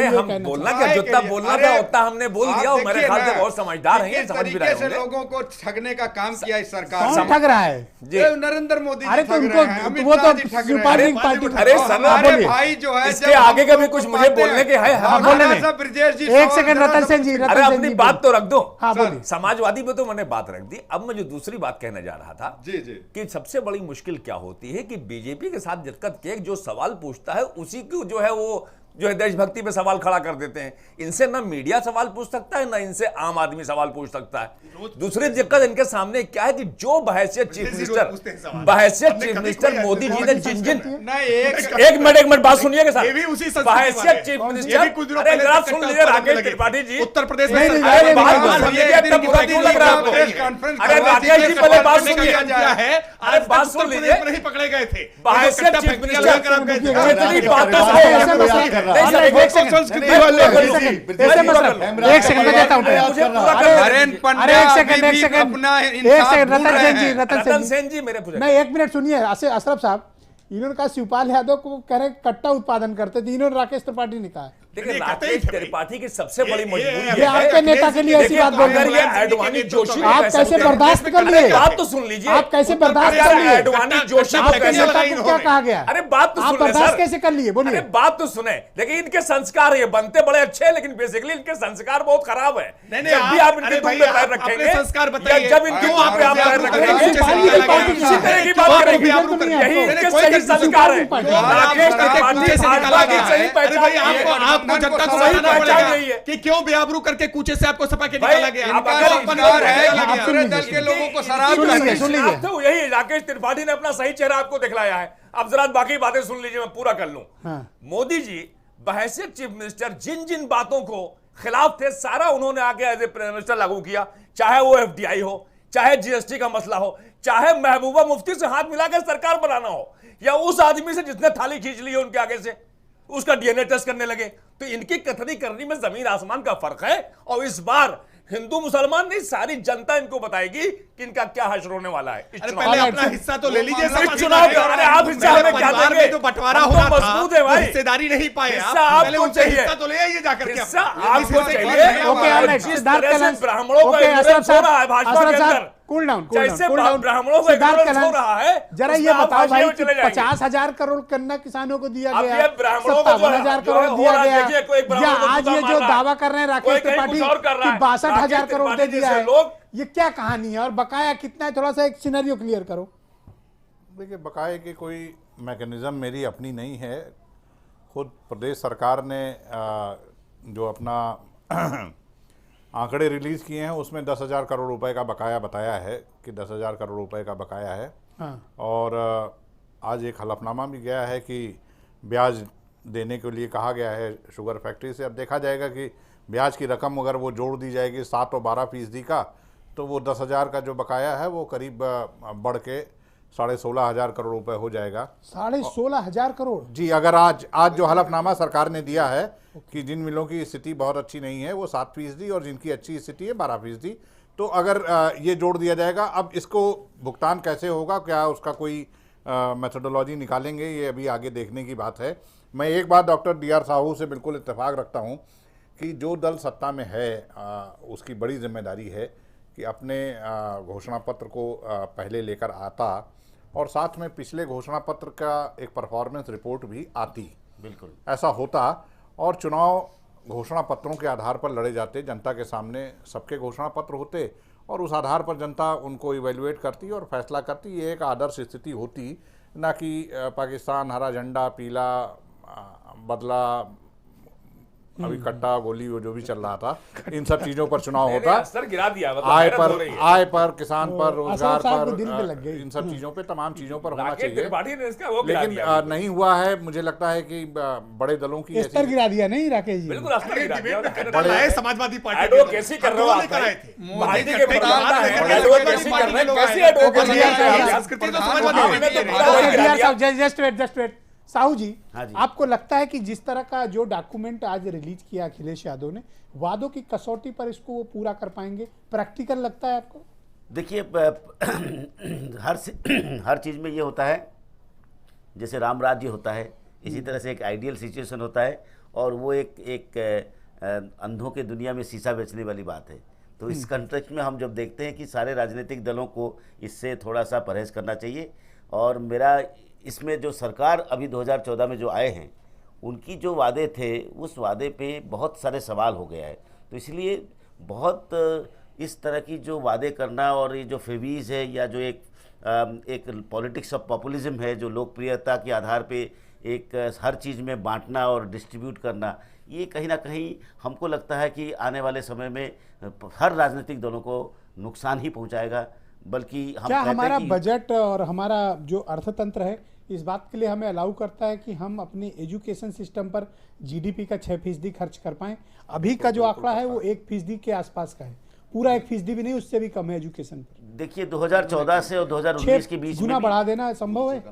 नहीं, ये हम कहना बोलना चाहता क्या, जितना बोलना था उतना हमने बोल दिया, और मेरे ख्याल से बहुत समझदार हैं, समझ भी रहे होंगे। लोगों को ठगने का काम किया इस सरकार कौन ठग रहा है? नरेंद्र मोदी अरे तो उनको वो तो रिपब्लिक पार्टी, अरे हमारे भाई जो है इसके आगे का भी कुछ मुझे बोलने के है। ब्रजेश जी, एक सेकंड रतन सेन जी, अरे अपनी बात तो रख दो। हाँ, बोलिए। समाजवादी पे तो मैंने बात रख दी। अब मैं जो दूसरी बात कहने जा रहा था जी जी कि सबसे बड़ी मुश्किल क्या होती है कि बीजेपी के साथ दिक्कत के जो सवाल पूछता है उसी को जो है वो जो है देशभक्ति पे सवाल खड़ा कर देते हैं। इनसे ना मीडिया सवाल पूछ सकता है, ना इनसे आम आदमी सवाल पूछ सकता है। दूसरी दिक्कत इनके सामने क्या है कि जो बहैसियत चीफ मिनिस्टर मोदी जी ने जिन एक मिनट बात सुनिएगा सर, बहैसियत चीफ मिनिस्टर, अरे जरा सुन लीजिए राकेश त्रिपाठी जी, उत्तर प्रदेश में अरे राकेश जी पहले बात सुनिए, अरे बात सुन लीजिए, नहीं पकड़े गए थे। बहैसियत चीफ मिनिस्टर इतनी बातों से एक सेकंड में देता हूं, रतन सेन जी मेरे नहीं, 1 मिनट सुनिए। अशरफ साहब, इन्होंने कहा शिवपाल यादव को कह रहे कट्टा उत्पादन करते थे, इन्होंने राकेश त्रिपाठी ने कहा। देखिए राकेश त्रिपाठी की सबसे बड़ी मजबूरी ये आपके नेता के लिए ऐसी बात बोल रहे हैं। एडवाणी जोशी आप कैसे बर्दाश्त कर लिए? बात तो सुन लीजिए, आप कैसे बर्दाश्त कर लिए? एडवाणी जोशी आपके नेता को क्या कहा गया? अरे बात तो आप सुन बर्दाश्त कैसे कर लिए? बोलिए। अरे बात तो सुने। देखिए इनके संस्कार ये बनते बड़े अच्छे हैं, लेकिन बेसिकली इनके संस्कार बहुत खराब है। जब भी आप इनके तुम पे पैर रखेंगे, जब इनके तुम पे आप पैर रखेंगे, इसी तरह की बात करेंगे। यही इनके सही संस्कार है। राकेश त्रिपाठी भाजपा की सही पहचान, आपको जनता को बताना पड़ेगा कि क्यों बेआबरू करके कूचे से आपको सपा के निकाला गया। पूरे दल के लोगों को शराब तो यही राकेश त्रिपाठी ने अपना सही चेहरा आपको दिखलाया है। अब जरा बाकी बातें सुन लीजिए, मैं पूरा कर लूं। मोदी जी बहैसियत चीफ मिनिस्टर जिन जिन बातों को खिलाफ थे सारा उन्होंने आगे एज ए प्राइम मिनिस्टर लागू किया, चाहे वो FDI हो, चाहे GST का मसला हो, चाहे महबूबा मुफ्ती से हाथ मिलाकर सरकार बनाना हो, या उस आदमी से जिसने थाली खींच ली है उनके आगे से उसका DNA टेस्ट करने लगे। तो इनकी कथनी करनी में जमीन आसमान का फर्क है। और इस बार हिंदू मुसलमान नहीं, सारी जनता इनको बताएगी कि इनका क्या हश्र होने वाला है। पहले अपना हिस्सा तो ले लीजिए। चुनाव का अरे आप हिस्सा हमें क्या देंगे? तो बंटवारा होना था, मजबूत है भाई, हिस्सेदारी नहीं पाए। हिस्सा आपको चाहिए, हिस्सा तो ले आइए जाकर के, हिस्सा आपको चाहिए। जिस तरह से ब्राह्मणों को इग्नोरेंस हो रहा है भाजपा के अंदर, कूल डाउन, जैसे ब्राह्मणों को इग्नोरेंस हो रहा है, जरा ये बताओ भाई, 50,000 करोड़ गन्ना किसानों को दिया गया, 57,000 करोड़ दिया गया, या आज ये जो दावा कर रहे हैं राकेश त्रिपाठी कि 62,000 करोड़ दे दिया है, ये क्या कहानी है और बकाया कितना है? थोड़ा सा एक सिनेरियो क्लियर करो। देखिए, बकाये की कोई मैकेनिज्म मेरी अपनी नहीं है। खुद प्रदेश सरकार ने जो अपना आंकड़े रिलीज़ किए हैं उसमें 10,000 करोड़ रुपए का बकाया बताया है कि 10,000 करोड़ रुपए का बकाया है। और आज एक हलफनामा भी गया है कि ब्याज देने के लिए कहा गया है शुगर फैक्ट्री से। अब देखा जाएगा कि ब्याज की रकम अगर वो जोड़ दी जाएगी 7 और 12% का, तो वो 10,000 का जो बकाया है वो करीब बढ़ के 16,500 करोड़ रुपए हो जाएगा। 16,500 करोड़ जी। अगर आज जो हलफनामा सरकार ने दिया है कि जिन मिलों की स्थिति बहुत अच्छी नहीं है वो 7% और जिनकी अच्छी स्थिति है 12%, तो अगर ये जोड़ दिया जाएगा। अब इसको भुगतान कैसे होगा, क्या उसका कोई मेथोडोलॉजी निकालेंगे, ये अभी आगे देखने की बात है। मैं एक बात डॉक्टर DR साहू से बिल्कुल इत्तेफाक रखता हूँ कि जो दल सत्ता में है उसकी बड़ी जिम्मेदारी है कि अपने घोषणा पत्र को पहले लेकर आता और साथ में पिछले घोषणा पत्र का एक परफॉर्मेंस रिपोर्ट भी आती। बिल्कुल ऐसा होता और चुनाव घोषणा पत्रों के आधार पर लड़े जाते, जनता के सामने सबके घोषणा पत्र होते और उस आधार पर जनता उनको इवेल्युएट करती और फैसला करती। ये एक आदर्श स्थिति होती, ना कि पाकिस्तान हरा झंडा पीला बदला अभी कट्टा गोली वो जो भी चल रहा था, इन सब चीजों पर चुनाव होता। सर गिरा दिया, आय पर किसान पर रोजगार पर इन सब चीजों पे तमाम चीजों पर होना चाहिए, लेकिन नहीं हुआ है। मुझे लगता है कि बड़े दलों की स्तर गिरा दिया नहीं राकेश जी? बड़े समाजवादी पार्टी कर रहे हो साहू जी, आपको लगता है कि जिस तरह का जो डॉक्यूमेंट आज रिलीज किया अखिलेश यादव ने, वादों की कसौटी पर इसको वो पूरा कर पाएंगे? प्रैक्टिकल लगता है आपको? देखिए, हर चीज़ में ये होता है, जैसे राम राज्य होता है इसी तरह से एक आइडियल सिचुएशन होता है, और वो एक अंधों के दुनिया में शीशा बेचने वाली बात है। तो इस कंटेक्स्ट में हम जब देखते हैं कि सारे राजनीतिक दलों को इससे थोड़ा सा परहेज करना चाहिए। और मेरा इसमें जो सरकार अभी 2014 में जो आए हैं उनकी जो वादे थे उस वादे पे बहुत सारे सवाल हो गया है। तो इसलिए बहुत इस तरह की जो वादे करना और ये जो फेवीज है या जो एक पॉलिटिक्स ऑफ पॉपुलिज्म है, जो लोकप्रियता के आधार पे एक हर चीज़ में बांटना और डिस्ट्रीब्यूट करना, ये कहीं ना कहीं हमको लगता है कि आने वाले समय में हर राजनीतिक दलों को नुकसान ही पहुंचाएगा। बल्कि हम क्या कहते हमारा हैं कि बजट और हमारा जो अर्थतंत्र है इस बात के लिए हमें अलाउ करता है कि हम अपने एजुकेशन सिस्टम पर जीडीपी का 6% खर्च कर पाएं? अभी का जो आंकड़ा है वो 1% के आसपास का है, पूरा 1% भी नहीं, उससे भी कम है एजुकेशन पर। देखिए 2014 से और 2019 के बीच गुना में बढ़ा देना संभव है,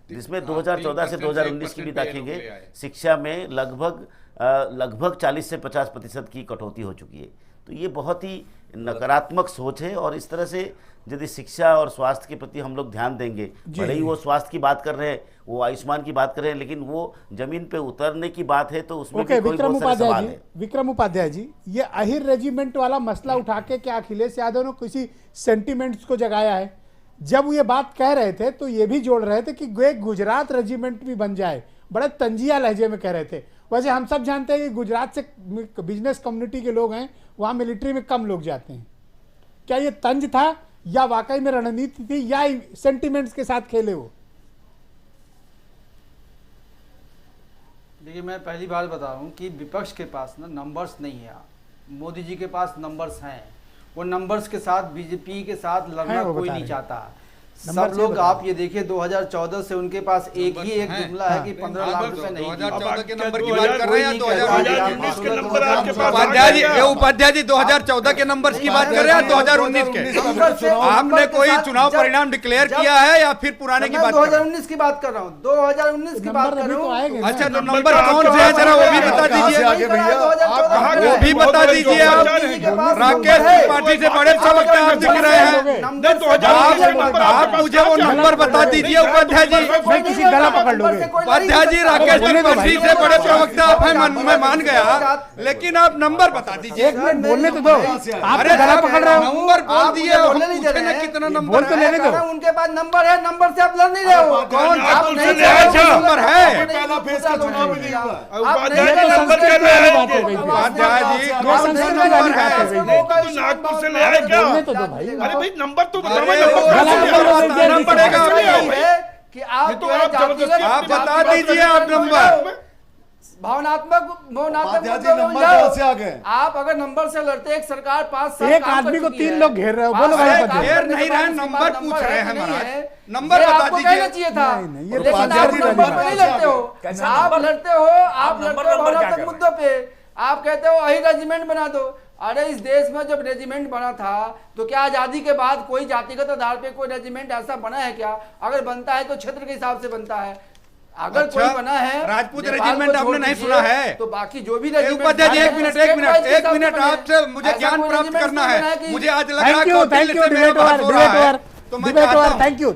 जिसमें 2014 से 2019 की भी देखेंगे, शिक्षा में लगभग 40 से 50% की कटौती हो चुकी है। तो ये बहुत ही नकारात्मक सोच है और इस तरह से यदि शिक्षा और स्वास्थ्य के प्रति हम लोग ध्यान देंगे, भले ही वो स्वास्थ्य की बात कर रहे हैं, वो आयुष्मान की बात कर रहे हैं, लेकिन वो जमीन पे उतरने की बात है तो उसमें भी कोई बहुत सारे सवाल है। विक्रम उपाध्याय जी, ये अहिर रेजिमेंट वाला मसला उठा के क्या अखिलेश यादव ने किसी सेंटिमेंट्स को जगाया है? जब ये बात कह रहे थे तो ये भी जोड़ रहे थे कि गुजरात रेजिमेंट भी बन जाए, बड़े तंजिया लहजे में कह रहे थे। वैसे हम सब जानते हैं कि गुजरात से बिजनेस कम्युनिटी के लोग हैं, वहाँ मिलिट्री में कम लोग जाते हैं। क्या ये तंज था या वाकई में रणनीति थी या सेंटिमेंट्स के साथ खेले वो? देखिए, मैं पहली बार बता रहा हूँ कि विपक्ष के पास ना नंबर्स नहीं है। मोदी जी के पास नंबर्स हैं, वो नंबर्स के साथ बीजेपी के साथ लड़ना कोई नहीं चाहता। सब लोग आप ये देखिए 2014 से उनके पास एक जुमला है कि 15 लाख रुपए नहीं। 2014 के नंबर की बात कर रहे हैं, 2019 के नंबर आपके पास। उपाध्याय जी 2014 के नंबर्स की बात कर रहे हैं, 2019 के? आपने कोई चुनाव परिणाम डिक्लेयर किया है या फिर पुराने की बात? 2019 की बात कर रहा हूँ, 2019 की बात कर रहा हूँ। अच्छा, तो नंबर कौन से है जरा वो भी बता दीजिए, वो भी बता दीजिए। आप राकेश त्रिपाठी से बड़े प्रवक्ता आप दिख रहे हैं, आप मुझे वो नंबर बता दीजिए। उपाध्याय जी, मैं किसी गला पकड़ लूंगा। उपाध्याय जी, राकेश त्रिपाठी से बड़े प्रवक्ता आप हैं, मैं मान गया, लेकिन आप नंबर बता दीजिए। एक मिनट बोलने तो दो, आप गला पकड़ रहे हो। नंबर बोल दिए, कितना नंबर बोल तो लेने दो। उनके पास नंबर है, नंबर से आप लड़ नहीं रहे हो। कौन नंबर है? पहला फेज का चुनाव भी नहीं हुआ। उपाध्याय जी, नंबर नागपुर से ले आए क्या? अरे भाई नंबर तो कि आप बता दीजिए आप नंबर। भावनात्मक नंबर से आ गए। आप अगर नंबर से लड़ते, एक सरकार 5 साल एक आदमी को 3 लोग घेर रहे हो, बोलो भाई। घेर नहीं रहे, नंबर पूछ रहे हैं महाराज, नंबर बता दीजिए। चाहिए था, ये लेकिन आप नंबर पे नहीं लड़ते हो। आप लड़ते हो भावनात्मक मुद्दों पे। आप कहते हो अही रेजिमेंट बना दो। अरे इस देश में जब रेजिमेंट बना था तो क्या आजादी के बाद कोई जातिगत आधार पे कोई रेजिमेंट ऐसा बना है क्या? अगर बनता है तो क्षेत्र के हिसाब से बनता है। अगर कोई बना है, राजपूत रेजिमेंट आपने नहीं सुना है तो बाकी जो भी रेजिमेंट। उपाध्याय जी, एक मिनट आपसे मुझे ज्ञान प्राप्त करना है। मुझे आज लग रहा है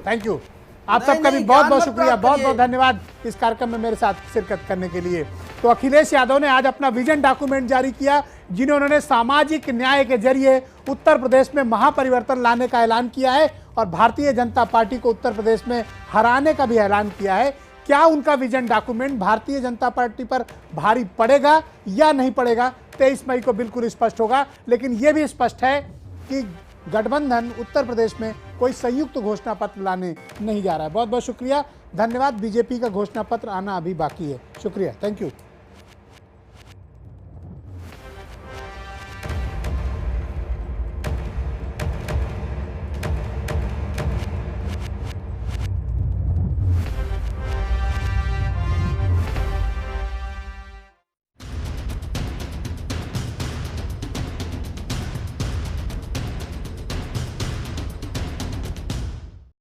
थैंक यू। आप सबका भी बहुत बहुत शुक्रिया, बहुत बहुत धन्यवाद इस कार्यक्रम में मेरे साथ शिरकत करने के लिए। तो अखिलेश यादव ने आज अपना विजन डॉक्यूमेंट जारी किया, जिन्हें उन्होंने सामाजिक न्याय के जरिए उत्तर प्रदेश में महापरिवर्तन लाने का ऐलान किया है और भारतीय जनता पार्टी को उत्तर प्रदेश में हराने का भी ऐलान किया है। क्या उनका vision document Bharatiya Janata party पर भारी पड़ेगा या नहीं पड़ेगा, 23 मई को बिल्कुल स्पष्ट होगा। लेकिन यह भी स्पष्ट है कि गठबंधन उत्तर प्रदेश में कोई संयुक्त घोषणा पत्र लाने नहीं जा रहा है। बहुत बहुत शुक्रिया, धन्यवाद। बीजेपी का घोषणा पत्र आना अभी बाकी है। शुक्रिया, थैंक यू।